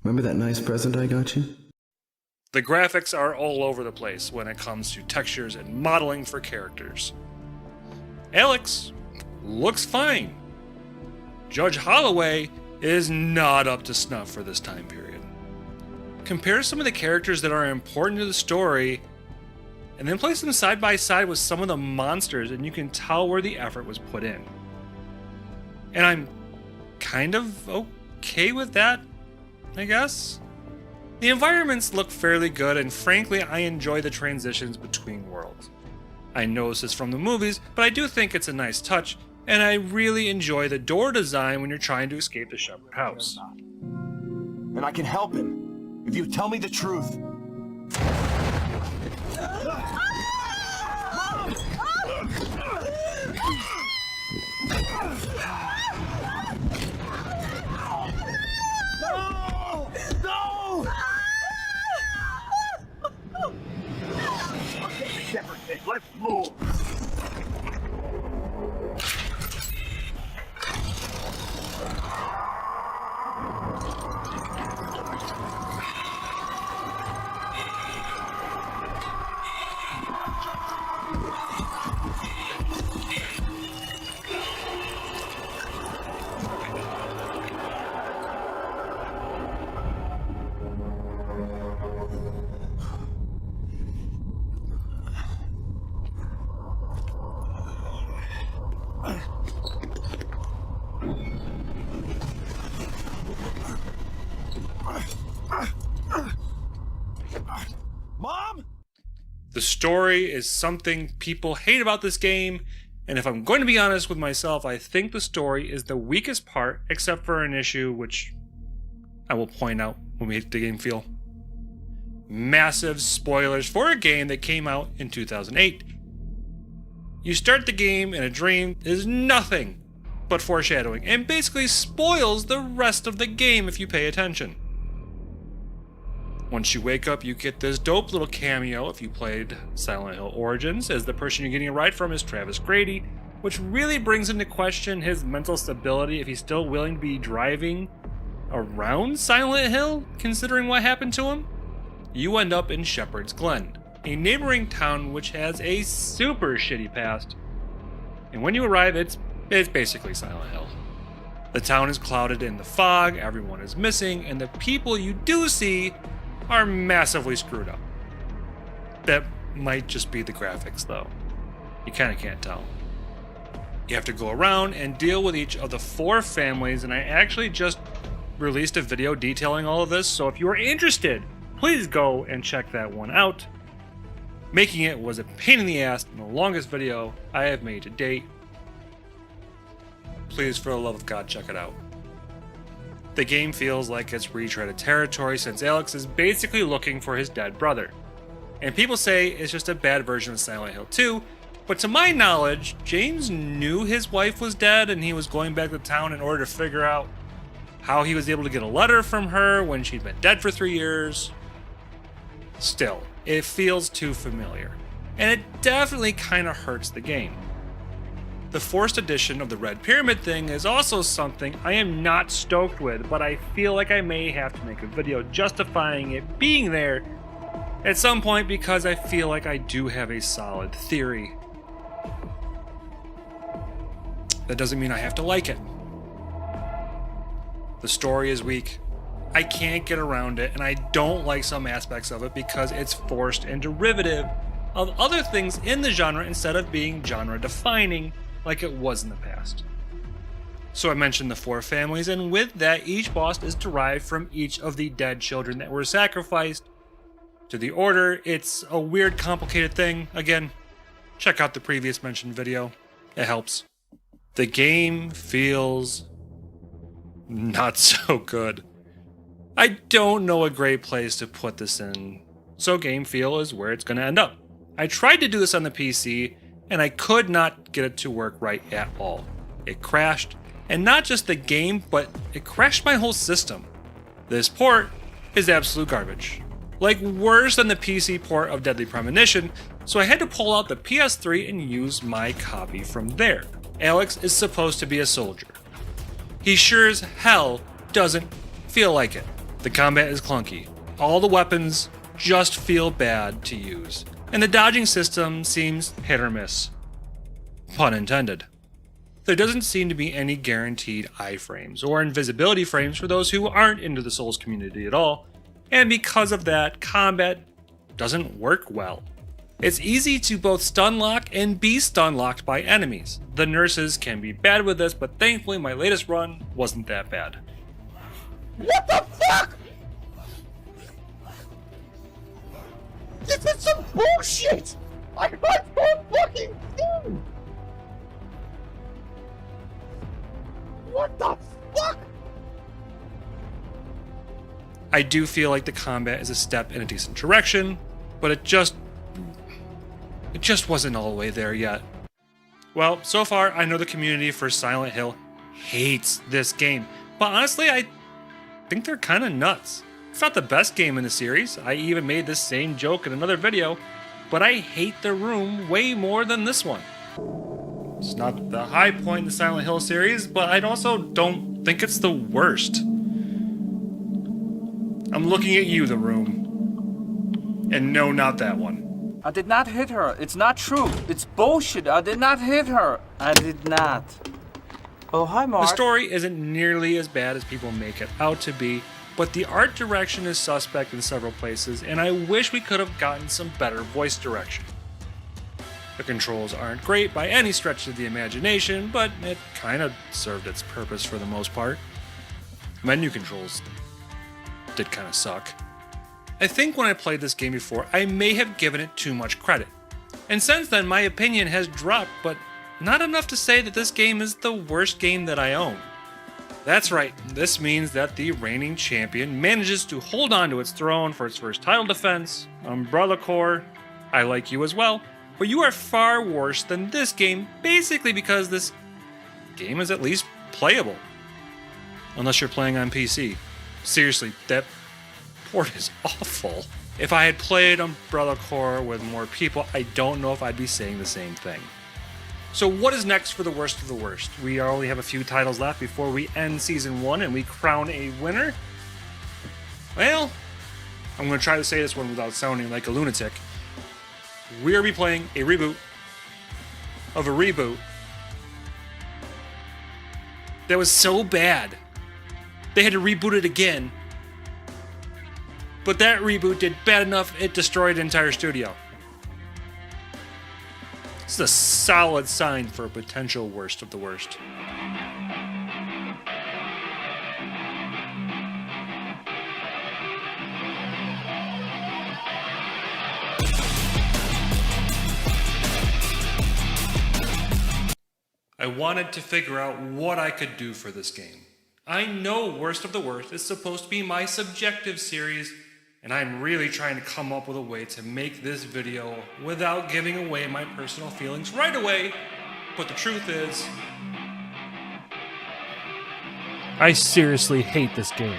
Remember that nice present I got you? The graphics are all over the place when it comes to textures and modeling for characters. Alex looks fine. Judge Holloway is not up to snuff for this time period. Compare some of the characters that are important to the story and then place them side by side with some of the monsters, and you can tell where the effort was put in. And I'm kind of okay with that, I guess. The environments look fairly good, and frankly, I enjoy the transitions between worlds. I noticed this from the movies, but I do think it's a nice touch, and I really enjoy the door design when you're trying to escape the Shepherd house. And I can help him, if you tell me the truth. Let's move. The story is something people hate about this game, and if I'm going to be honest with myself, I think the story is the weakest part, except for an issue which I will point out when we hit the game feel. Massive spoilers for a game that came out in 2008. You start the game in a dream that is nothing but foreshadowing, and basically spoils the rest of the game if you pay attention. Once you wake up, you get this dope little cameo if you played Silent Hill Origins, as the person you're getting a ride from is Travis Grady, which really brings into question his mental stability if he's still willing to be driving around Silent Hill, considering what happened to him. You end up in Shepherd's Glen, a neighboring town which has a super shitty past. And when you arrive, it's basically Silent Hill. The town is clouded in the fog, everyone is missing, and the people you do see are massively screwed up. That might just be the graphics though. You kinda can't tell. You have to go around and deal with each of the 4 families, and I actually just released a video detailing all of this, so if you are interested, please go and check that one out. Making it was a pain in the ass and the longest video I have made to date. Please, for the love of God, check it out. The game feels like it's retreaded territory since Alex is basically looking for his dead brother. And people say it's just a bad version of Silent Hill 2, but to my knowledge, James knew his wife was dead and he was going back to town in order to figure out how he was able to get a letter from her when she'd been dead for 3 years. Still, it feels too familiar, and it definitely kind of hurts the game. The forced addition of the Red Pyramid thing is also something I am not stoked with, but I feel like I may have to make a video justifying it being there at some point because I feel like I do have a solid theory. That doesn't mean I have to like it. The story is weak. I can't get around it, and I don't like some aspects of it because it's forced and derivative of other things in the genre instead of being genre defining like it was in the past. So I mentioned the 4 families, and with that, each boss is derived from each of the dead children that were sacrificed to the Order. It's a weird, complicated thing. Again, check out the previous mentioned video. It helps. The game feels not so good. I don't know a great place to put this in, so game feel is where it's going to end up. I tried to do this on the PC, and I could not get it to work right at all. It crashed, and not just the game, but it crashed my whole system. This port is absolute garbage. Like worse than the PC port of Deadly Premonition, so I had to pull out the PS3 and use my copy from there. Alex is supposed to be a soldier. He sure as hell doesn't feel like it. The combat is clunky. All the weapons just feel bad to use. And the dodging system seems hit or miss. Pun intended. There doesn't seem to be any guaranteed iframes or invisibility frames for those who aren't into the Souls community at all, and because of that, combat doesn't work well. It's easy to both stun lock and be stun locked by enemies. The nurses can be bad with this, but thankfully my latest run wasn't that bad. What the fuck? This is some bullshit! I heard one fucking thing! What the fuck? I do feel like the combat is a step in a decent direction, but it just wasn't all the way there yet. Well, so far I know the community for Silent Hill hates this game, but honestly I think they're kind of nuts. It's not the best game in the series. I even made this same joke in another video, but I hate The Room way more than this one. It's not the high point in the Silent Hill series, but I also don't think it's the worst. I'm looking at you, The Room. And no, not that one. I did not hit her. It's not true. It's bullshit. I did not hit her. I did not. Oh, hi, Mark. The story isn't nearly as bad as people make it out to be, but the art direction is suspect in several places, and I wish we could have gotten some better voice direction. The controls aren't great by any stretch of the imagination, but it kind of served its purpose for the most part. Menu controls did kind of suck. I think when I played this game before, I may have given it too much credit. And since then, my opinion has dropped, but not enough to say that this game is the worst game that I own. That's right, this means that the reigning champion manages to hold on to its throne for its first title defense. Umbrella Corps, I like you as well, but you are far worse than this game, basically because this game is at least playable. Unless you're playing on PC. Seriously, that port is awful. If I had played Umbrella Corps with more people, I don't know if I'd be saying the same thing. So what is next for the worst of the worst? We only have a few titles left before we end Season 1 and we crown a winner. Well, I'm going to try to say this one without sounding like a lunatic. We are playing a reboot of a reboot that was so bad, they had to reboot it again. But that reboot did bad enough, it destroyed the entire studio. This is a solid sign for a potential worst of the worst. I wanted to figure out what I could do for this game. I know Worst of the Worst is supposed to be my subjective series, and I'm really trying to come up with a way to make this video without giving away my personal feelings right away, but the truth is, I seriously hate this game.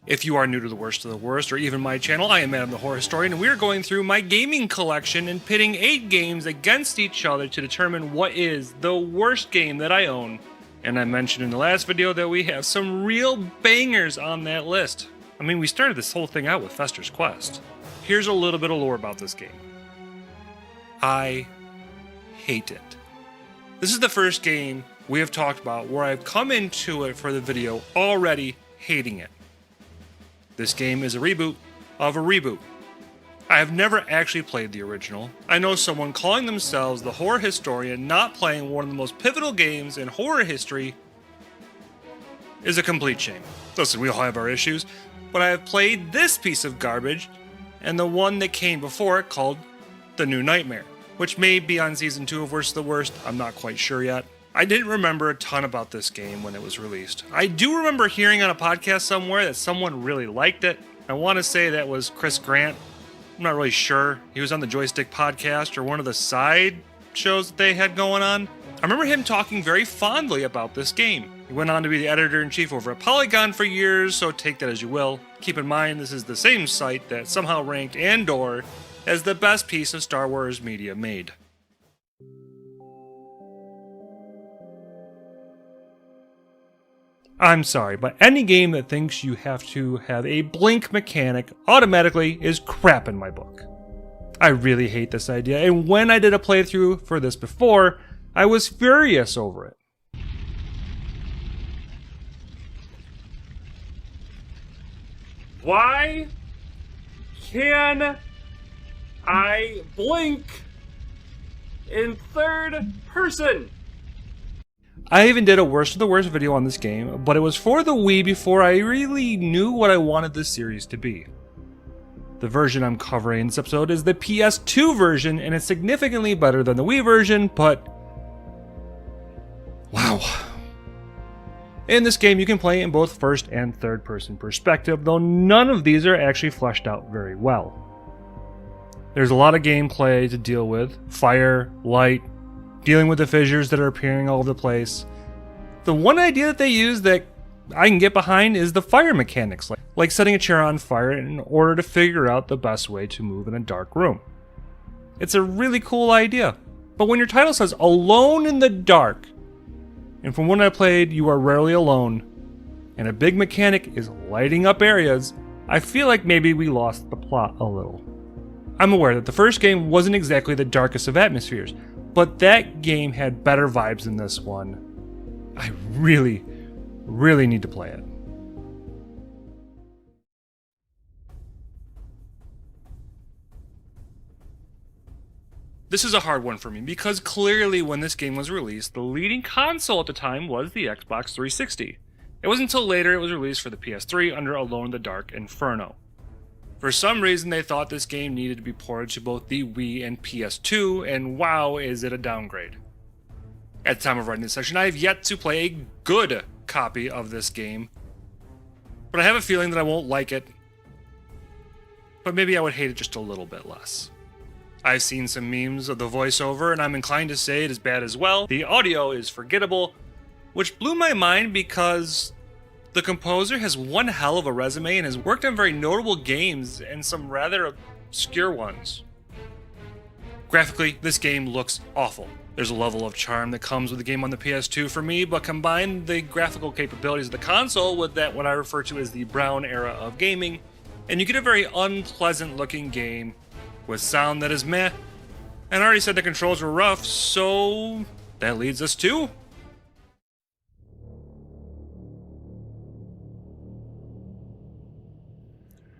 If you are new to the worst of the worst, or even my channel, I am Adam the Horror Historian, and we are going through my gaming collection and pitting 8 games against each other to determine what is the worst game that I own. And I mentioned in the last video that we have some real bangers on that list. I mean, we started this whole thing out with Fester's Quest. Here's a little bit of lore about this game. I hate it. This is the first game we have talked about where I've come into it for the video already hating it. This game is a reboot of a reboot. I have never actually played the original. I know someone calling themselves the horror historian not playing one of the most pivotal games in horror history is a complete shame. Listen, we all have our issues, but I have played this piece of garbage and the one that came before it called The New Nightmare, which may be on Season 2 of Worst of the Worst, I'm not quite sure yet. I didn't remember a ton about this game when it was released. I do remember hearing on a podcast somewhere that someone really liked it. I want to say that was Chris Grant. I'm not really sure. He was on the Joystick podcast or one of the side shows that they had going on. I remember him talking very fondly about this game. He went on to be the editor-in-chief over at Polygon for years, so take that as you will. Keep in mind, this is the same site that somehow ranked Andor as the best piece of Star Wars media made. I'm sorry, but any game that thinks you have to have a blink mechanic automatically is crap in my book. I really hate this idea, and when I did a playthrough for this before, I was furious over it. Why can I blink in third person? I even did a worst of the worst video on this game, but it was for the Wii before I really knew what I wanted this series to be. The version I'm covering in this episode is the PS2 version, and it's significantly better than the Wii version, but wow. In this game, you can play in both first and third person perspective, though none of these are actually fleshed out very well. There's a lot of gameplay to deal with: fire, light, dealing with the fissures that are appearing all over the place. The one idea that they use that I can get behind is the fire mechanics, like setting a chair on fire in order to figure out the best way to move in a dark room. It's a really cool idea, but when your title says Alone in the Dark, and from when I played you are rarely alone, and a big mechanic is lighting up areas, I feel like maybe we lost the plot a little. I'm aware that the first game wasn't exactly the darkest of atmospheres, but that game had better vibes than this one. I really need to play it. This is a hard one for me because clearly when this game was released, the leading console at the time was the Xbox 360. It wasn't until later it was released for the PS3 under Alone in the Dark Inferno. For some reason, they thought this game needed to be ported to both the Wii and PS2, and wow, is it a downgrade. At the time of writing this section, I have yet to play a good copy of this game, but I have a feeling that I won't like it, but maybe I would hate it just a little bit less. I've seen some memes of the voiceover, and I'm inclined to say it is bad as well. The audio is forgettable, which blew my mind because the composer has one hell of a resume and has worked on very notable games and some rather obscure ones. Graphically, this game looks awful. There's a level of charm that comes with the game on the PS2 for me, but combine the graphical capabilities of the console with that what I refer to as the brown era of gaming, and you get a very unpleasant looking game with sound that is meh. And I already said the controls were rough, so that leads us to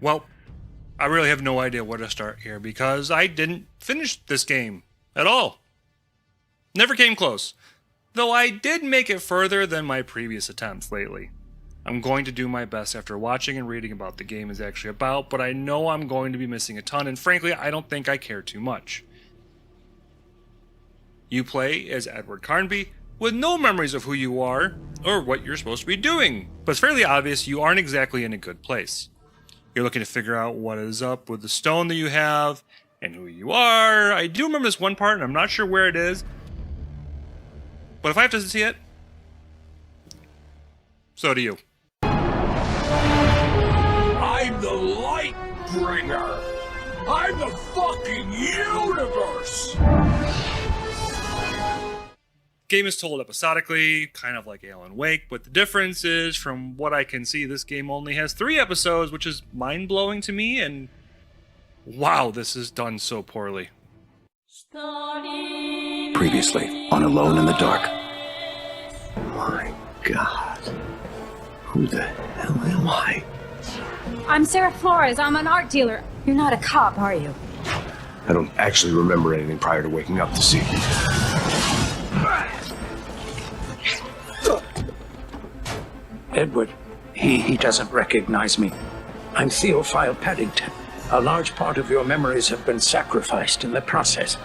well, I really have no idea where to start here because I didn't finish this game at all. Never came close, though I did make it further than my previous attempts lately. I'm going to do my best after watching and reading about the game is actually about, but I know I'm going to be missing a ton, and frankly, I don't think I care too much. You play as Edward Carnby, with no memories of who you are or what you're supposed to be doing, but it's fairly obvious you aren't exactly in a good place. You're looking to figure out what is up with the stone that you have, and who you are. I do remember this one part, and I'm not sure where it is. But if I have to see it, so do you. I'm the light bringer. I'm the fucking universe. Game is told episodically, kind of like Alan Wake, but the difference is, from what I can see, this game only has 3 episodes, which is mind-blowing to me, and wow, this is done so poorly. Previously on Alone in the Dark. My God. Who the hell am I? I'm Sarah Flores. I'm an art dealer. You're not a cop, are you? I don't actually remember anything prior to waking up this evening. Edward, he doesn't recognize me. I'm Theophile Paddington. A large part of your memories have been sacrificed in the process.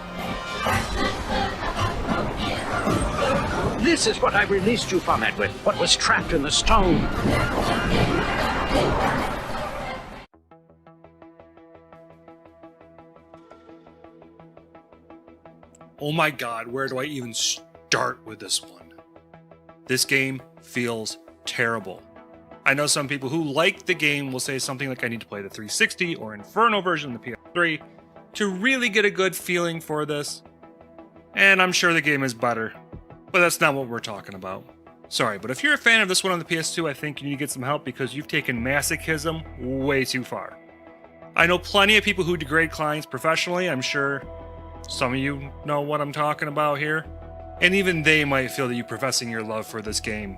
This is what I released you from, Edward. What was trapped in the stone. Oh my god, where do I even start with this one? This game feels terrible. I know some people who like the game will say something like I need to play the 360 or Inferno version of the PS3 to really get a good feeling for this. And I'm sure the game is better, but that's not what we're talking about. Sorry, but if you're a fan of this one on the PS2, I think you need to get some help because you've taken masochism way too far. I know plenty of people who degrade clients professionally. I'm sure some of you know what I'm talking about here. And even they might feel that you professing your love for this game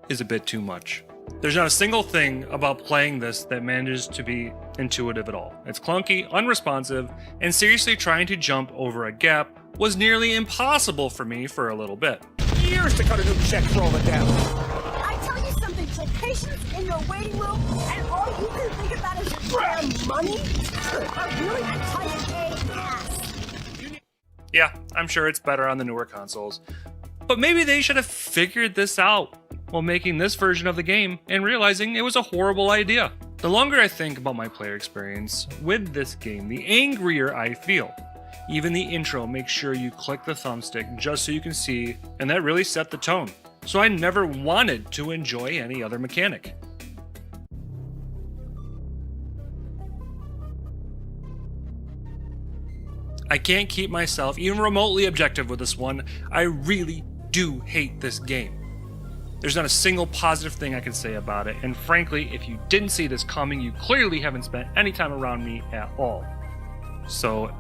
is a bit too much. There's not a single thing about playing this that manages to be intuitive at all. It's clunky, unresponsive, and seriously trying to jump over a gap was nearly impossible for me for a little bit. Years to cut a new check for all the damage. I tell you something, take patience in your waiting room, and all you can think about is your damn money? I'm really a tight A ass. Yeah, I'm sure it's better on the newer consoles. But maybe they should have figured this out while making this version of the game and realizing it was a horrible idea. The longer I think about my player experience with this game, the angrier I feel. Even the intro makes sure you click the thumbstick just so you can see, and that really set the tone. So I never wanted to enjoy any other mechanic. I can't keep myself even remotely objective with this one. I really do hate this game. There's not a single positive thing I can say about it, and frankly, if you didn't see this coming, you clearly haven't spent any time around me at all. So,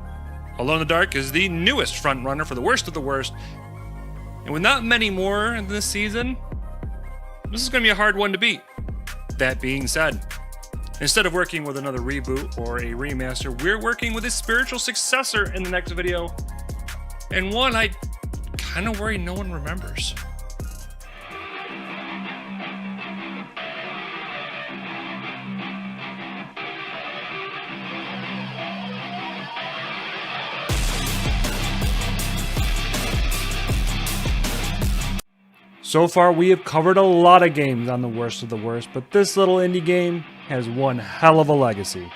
Alone in the Dark is the newest frontrunner for the worst of the worst, and with not many more in this season, this is going to be a hard one to beat. That being said, instead of working with another reboot or a remaster, we're working with a spiritual successor in the next video, and one I kind of worry no one remembers. So far, we have covered a lot of games on the worst of the worst, but this little indie game has one hell of a legacy.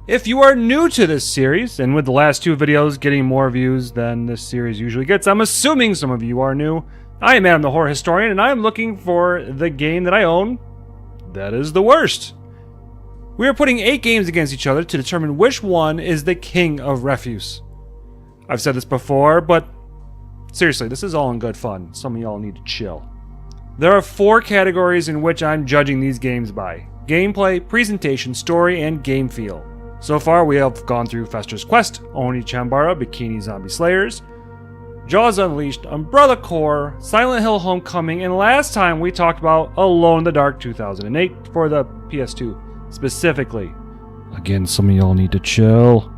If you are new to this series, and with the last 2 videos getting more views than this series usually gets, I'm assuming some of you are new. I am Adam the Horror Historian, and I am looking for the game that I own that is the worst. We are putting 8 games against each other to determine which one is the king of refuse. I've said this before, but seriously, this is all in good fun. Some of y'all need to chill. There are 4 categories in which I'm judging these games by: gameplay, presentation, story, and game feel. So far, we have gone through Fester's Quest, Oni Chambara, Bikini Zombie Slayers, Jaws Unleashed, Umbrella Corps, Silent Hill Homecoming, and last time we talked about Alone in the Dark 2008 for the PS2. Specifically. Again, some of y'all need to chill.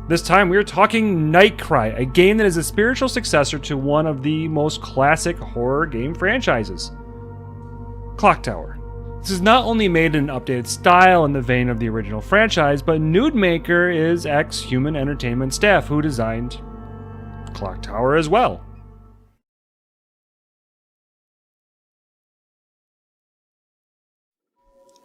This time we are talking Nightcry, a game that is a spiritual successor to one of the most classic horror game franchises, Clock Tower. This is not only made in an updated style in the vein of the original franchise, but Nude Maker is ex-Human Entertainment staff who designed Clock Tower as well.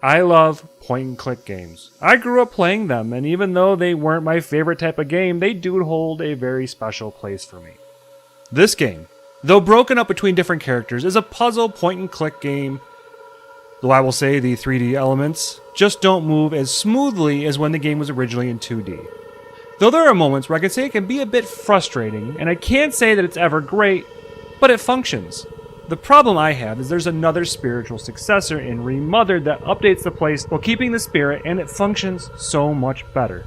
I love point-and-click games. I grew up playing them, and even though they weren't my favorite type of game, they do hold a very special place for me. This game, though broken up between different characters, is a puzzle point-and-click game, though I will say the 3D elements just don't move as smoothly as when the game was originally in 2D. Though there are moments where I can say it can be a bit frustrating, and I can't say that it's ever great, but it functions. The problem I have is there's another spiritual successor in Remothered that updates the place while keeping the spirit, and it functions so much better.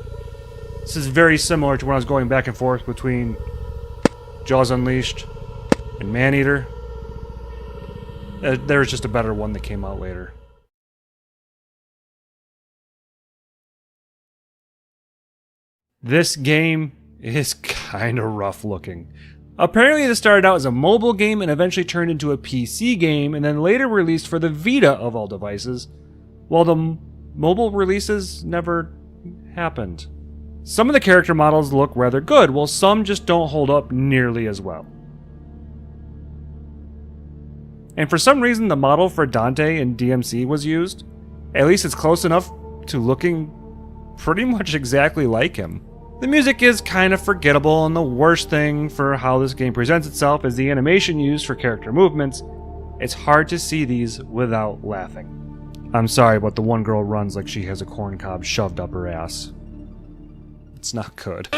This is very similar to when I was going back and forth between Jaws Unleashed and Maneater. There's just a better one that came out later. This game is kind of rough looking. Apparently this started out as a mobile game and eventually turned into a PC game and then later released for the Vita of all devices, while the mobile releases never happened. Some of the character models look rather good, while some just don't hold up nearly as well. And for some reason the model for Dante in DMC was used. At least it's close enough to looking pretty much exactly like him. The music is kind of forgettable, and the worst thing for how this game presents itself is the animation used for character movements. It's hard to see these without laughing. I'm sorry, but the one girl runs like she has a corn cob shoved up her ass. It's not good.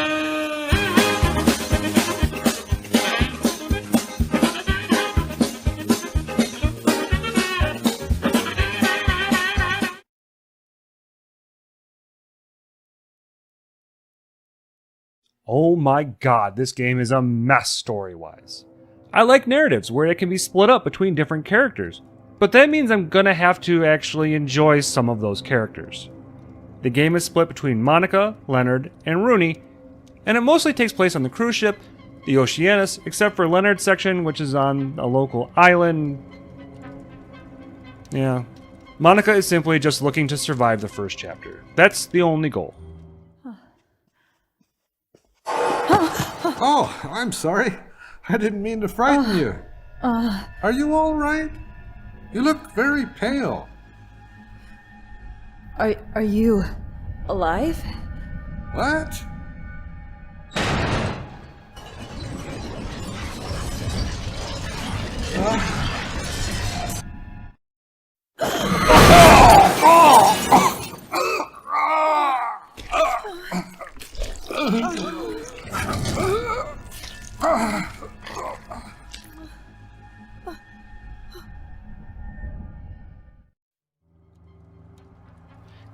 Oh my god, this game is a mess story-wise. I like narratives where it can be split up between different characters, but that means I'm gonna have to actually enjoy some of those characters. The game is split between Monica, Leonard, and Rooney, and it mostly takes place on the cruise ship, the Oceanus, except for Leonard's section, which is on a local island. Yeah. Monica is simply just looking to survive the first chapter. That's the only goal. Oh, I'm sorry. I didn't mean to frighten you. Are you all right? You look very pale. Are you alive? What?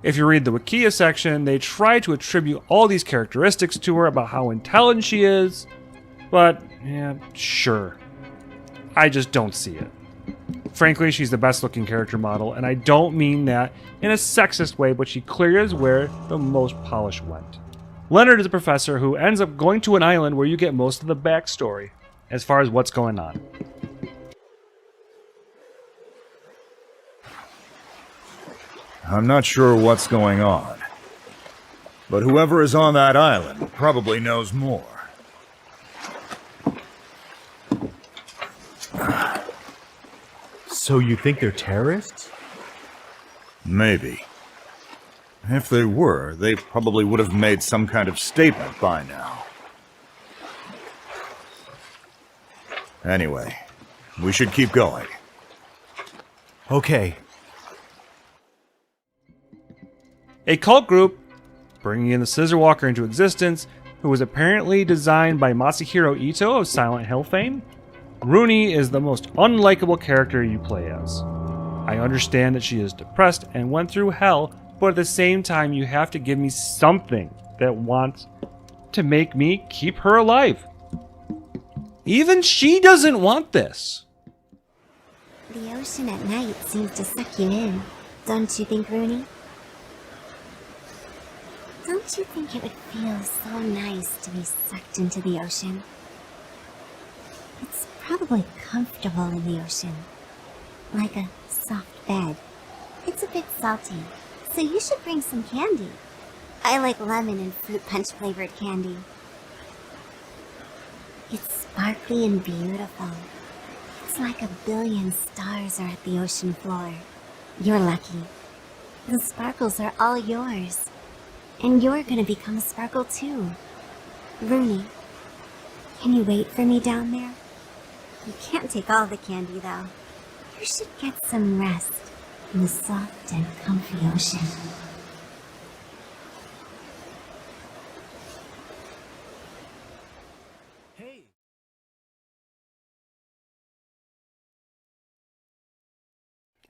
If you read the Wikia section, they try to attribute all these characteristics to her about how intelligent she is, but, yeah, sure. I just don't see it. Frankly, she's the best looking character model, and I don't mean that in a sexist way, but she clearly is where the most polish went. Leonard is a professor who ends up going to an island where you get most of the backstory as far as what's going on. I'm not sure what's going on, but whoever is on that island probably knows more. So you think they're terrorists? Maybe. If they were, they probably would have made some kind of statement by now. Anyway, we should keep going. Okay. A cult group, bringing in the Scissor Walker into existence, who was apparently designed by Masahiro Ito of Silent Hill fame. Rooney is the most unlikable character you play as. I understand that she is depressed and went through hell, but at the same time you have to give me something that wants to make me keep her alive. Even she doesn't want this. The ocean at night seems to suck you in, don't you think, Rooney? Don't you think it would feel so nice to be sucked into the ocean? It's probably comfortable in the ocean, like a soft bed. It's a bit salty, so you should bring some candy. I like lemon and fruit punch flavored candy. It's sparkly and beautiful. It's like 1 billion stars are at the ocean floor. You're lucky. The sparkles are all yours. And you're gonna become a sparkle too. Rooney, can you wait for me down there? You can't take all the candy though. You should get some rest in the soft and comfy ocean.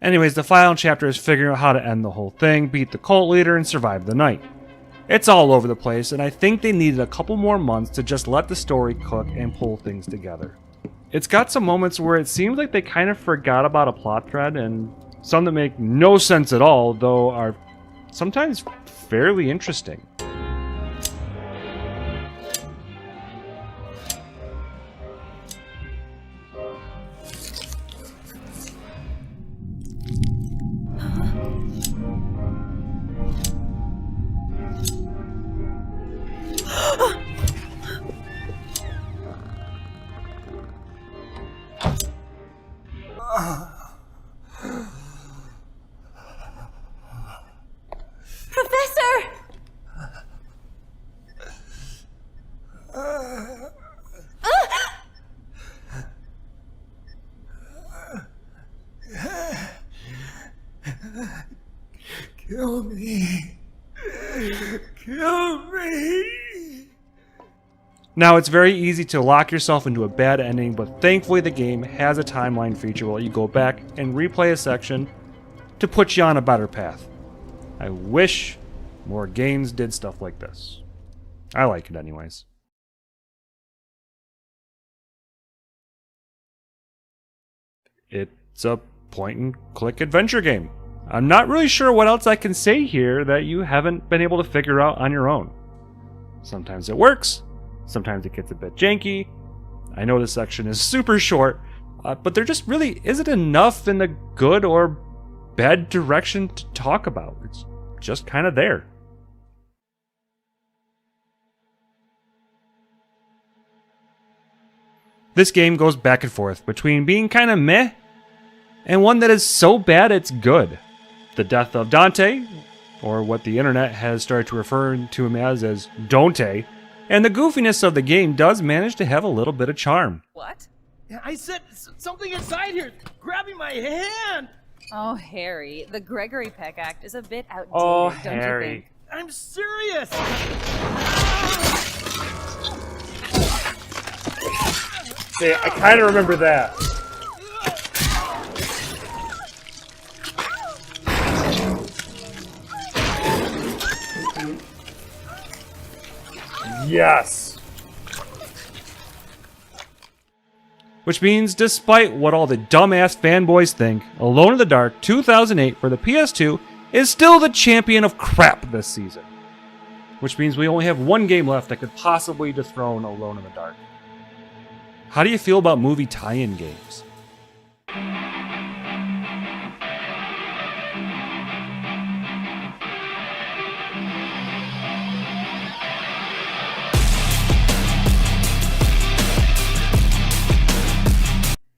Anyways, the final chapter is figuring out how to end the whole thing, beat the cult leader, and survive the night. It's all over the place, and I think they needed a couple more months to just let the story cook and pull things together. It's got some moments where it seems like they kind of forgot about a plot thread, and some that make no sense at all, though are sometimes fairly interesting. Professor! Kill me. Kill me. Now, it's very easy to lock yourself into a bad ending, but thankfully the game has a timeline feature where you go back and replay a section to put you on a better path. I wish more games did stuff like this. I like it anyways. It's a point-and-click adventure game. I'm not really sure what else I can say here that you haven't been able to figure out on your own. Sometimes it works, sometimes it gets a bit janky. I know this section is super short, but there just really isn't enough in the good or bad direction to talk about. It's just kind of there. This game goes back and forth between being kind of meh and one that is so bad it's good. The death of Dante, or what the internet has started to refer to him as Dante, and the goofiness of the game does manage to have a little bit of charm. What? I said something inside here, grabbing my hand. Oh, Harry, the Gregory Peck Act is a bit outdated, Oh, don't Harry. you think? I'm serious. See, I kind of remember that. Yes! Which means, despite what all the dumbass fanboys think, Alone in the Dark 2008 for the PS2 is still the champion of crap this season. Which means we only have one game left that could possibly dethrone Alone in the Dark. How do you feel about movie tie-in games?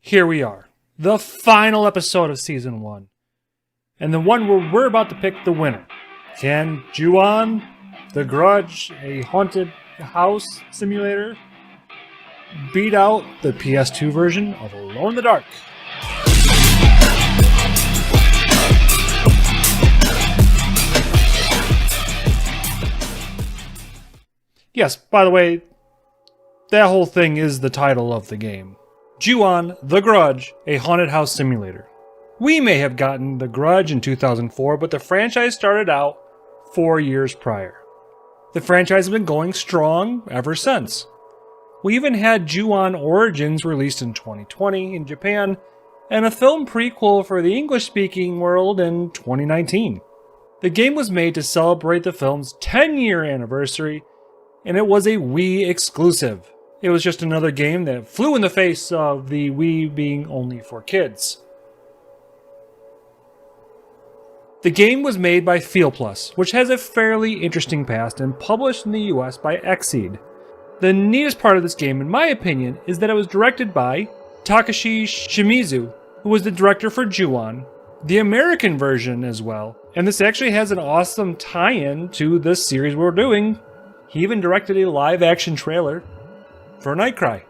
Here we are, the final episode of Season 1, and the one where we're about to pick the winner. Can Ju-on, The Grudge, a haunted house simulator, beat out the PS2 version of Alone in the Dark? Yes, by the way, that whole thing is the title of the game. Ju-on, The Grudge, a haunted house simulator. We may have gotten The Grudge in 2004, but the franchise started out 4 years prior. The franchise has been going strong ever since. We even had Ju-on Origins released in 2020 in Japan, and a film prequel for the English-speaking world in 2019. The game was made to celebrate the film's 10-year anniversary, and it was a Wii exclusive. It was just another game that flew in the face of the Wii being only for kids. The game was made by FeelPlus, which has a fairly interesting past, and published in the US by Xseed. The neatest part of this game, in my opinion, is that it was directed by Takashi Shimizu, who was the director for Ju-on, the American version as well. And this actually has an awesome tie-in to this series we're doing. He even directed a live-action trailer for Nightcry.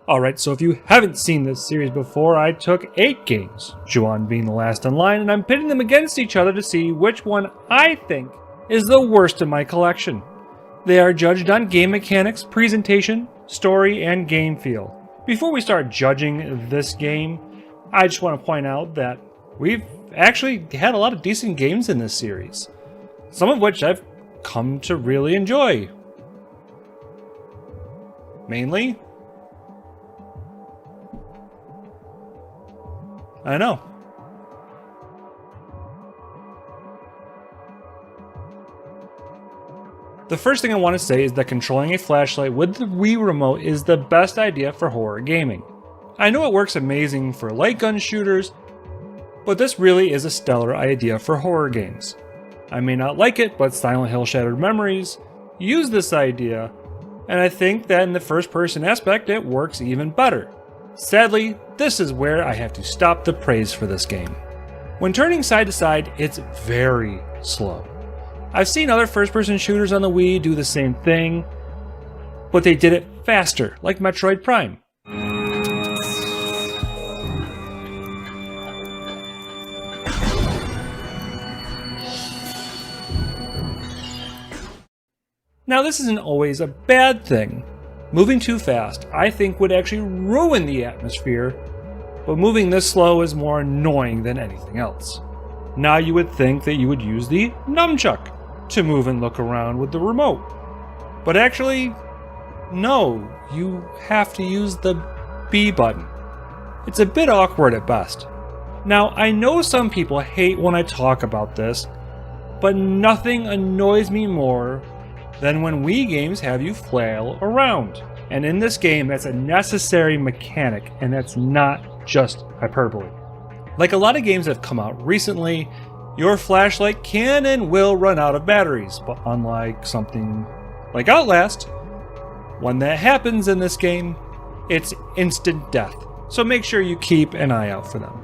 Alright, so if you haven't seen this series before, I took 8 games, Juon being the last in line, and I'm pitting them against each other to see which one I think is the worst in my collection. They are judged on game mechanics, presentation, story, and game feel. Before we start judging this game, I just want to point out that we've actually had a lot of decent games in this series, some of which I've come to really enjoy. Mainly, I know. The first thing I want to say is that controlling a flashlight with the Wii remote is the best idea for horror gaming. I know it works amazing for light gun shooters, but this really is a stellar idea for horror games. I may not like it, but Silent Hill Shattered Memories used this idea, and I think that in the first person aspect it works even better. Sadly, this is where I have to stop the praise for this game. When turning side to side, it's very slow. I've seen other first-person shooters on the Wii do the same thing, but they did it faster, like Metroid Prime. Now, this isn't always a bad thing. Moving too fast, I think, would actually ruin the atmosphere, but moving this slow is more annoying than anything else. Now you would think that you would use the nunchuck to move and look around with the remote. But actually, no, you have to use the B button. It's a bit awkward at best. Now, I know some people hate when I talk about this, but nothing annoys me more than when Wii games have you flail around. And in this game, that's a necessary mechanic, and that's not just hyperbole. Like a lot of games that have come out recently, your flashlight can and will run out of batteries, but unlike something like Outlast, when that happens in this game, it's instant death. So make sure you keep an eye out for them.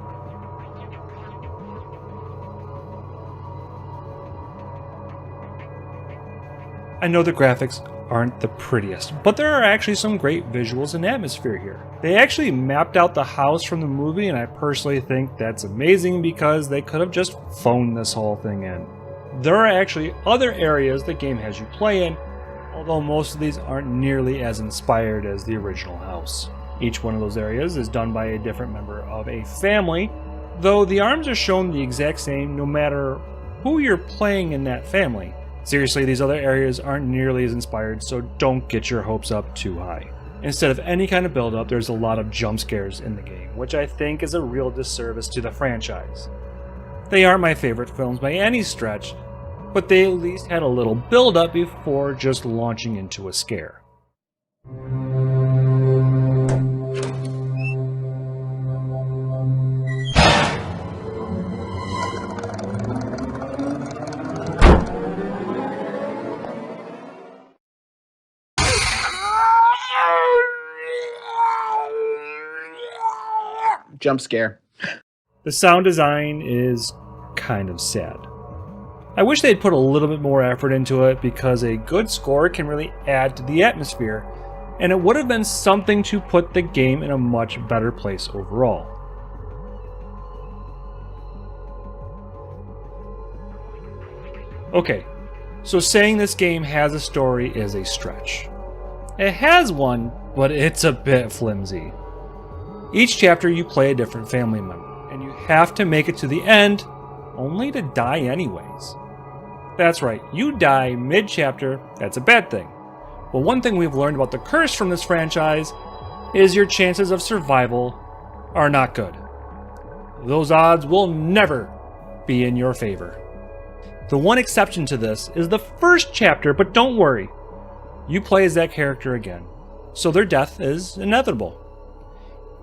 I know the graphics aren't the prettiest, but there are actually some great visuals and atmosphere here. They actually mapped out the house from the movie, and I personally think that's amazing because they could have just phoned this whole thing in. There are actually other areas the game has you play in, although most of these aren't nearly as inspired as the original house. Each one of those areas is done by a different member of a family, though the arms are shown the exact same no matter who you're playing in that family. Seriously, these other areas aren't nearly as inspired, so don't get your hopes up too high. Instead of any kind of build-up, there's a lot of jump scares in the game, which I think is a real disservice to the franchise. They aren't my favorite films by any stretch, but they at least had a little build-up before just launching into a scare. Jump scare. The sound design is kind of sad. I wish they'd put a little bit more effort into it because a good score can really add to the atmosphere, and it would have been something to put the game in a much better place overall. Okay, so saying this game has a story is a stretch. It has one, but it's a bit flimsy. Each chapter you play a different family member, and you have to make it to the end, only to die anyways. That's right, you die mid-chapter, that's a bad thing. But one thing we've learned about the curse from this franchise is your chances of survival are not good. Those odds will never be in your favor. The one exception to this is the first chapter, but don't worry. You play as that character again, so their death is inevitable.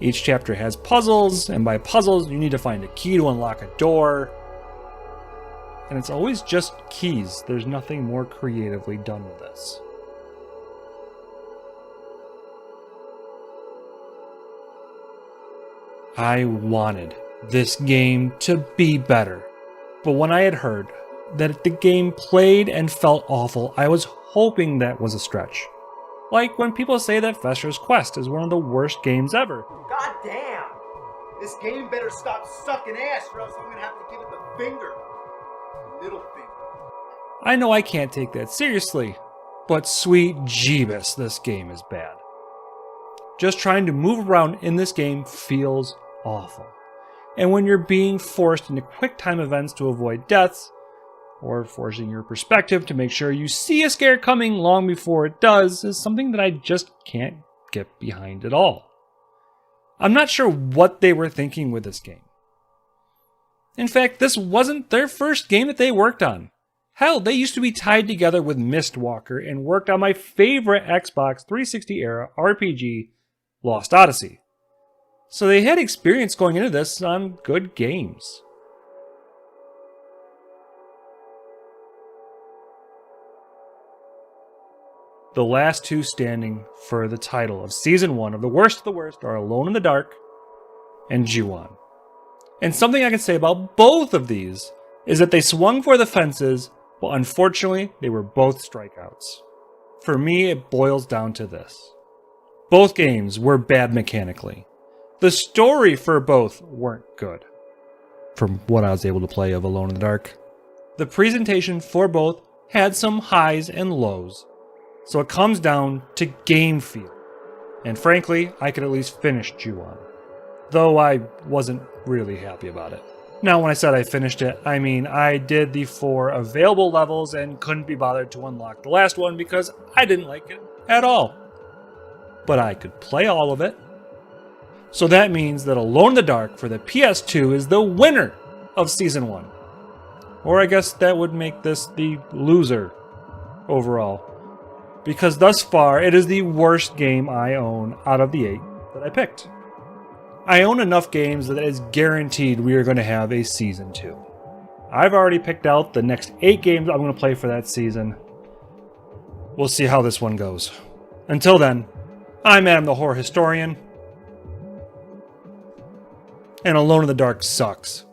Each chapter has puzzles, and by puzzles you need to find a key to unlock a door. And it's always just keys. There's nothing more creatively done with this. I wanted this game to be better, but when I had heard that the game played and felt awful, I was hoping that was a stretch. Like when people say that Fester's Quest is one of the worst games ever. God damn! This game better stop sucking ass or else I'm gonna have to give it the finger. Middle finger. I know I can't take that seriously, but sweet Jeebus, this game is bad. Just trying to move around in this game feels awful. And when you're being forced into quick time events to avoid deaths, or forcing your perspective to make sure you see a scare coming long before it does, is something that I just can't get behind at all. I'm not sure what they were thinking with this game. In fact, this wasn't their first game that they worked on. Hell, they used to be tied together with Mistwalker and worked on my favorite Xbox 360 era RPG, Lost Odyssey. So they had experience going into this on good games. The last two standing for the title of Season 1 of The Worst of the Worst are Alone in the Dark and Ju-On. And something I can say about both of these is that they swung for the fences, but unfortunately they were both strikeouts. For me, it boils down to this. Both games were bad mechanically. The story for both weren't good, from what I was able to play of Alone in the Dark. The presentation for both had some highs and lows, so it comes down to game feel. And frankly, I could at least finish Ju-On, though I wasn't really happy about it. Now, when I said I finished it, I mean I did the 4 available levels and couldn't be bothered to unlock the last one because I didn't like it at all. But I could play all of it. So that means that Alone in the Dark for the PS2 is the winner of Season 1. Or I guess that would make this the loser overall. Because thus far, it is the worst game I own out of the 8 that I picked. I own enough games that it is guaranteed we are going to have a Season 2. I've already picked out the next 8 games I'm going to play for that season. We'll see how this one goes. Until then, I'm Adam the Horror Historian. And Alone in the Dark sucks.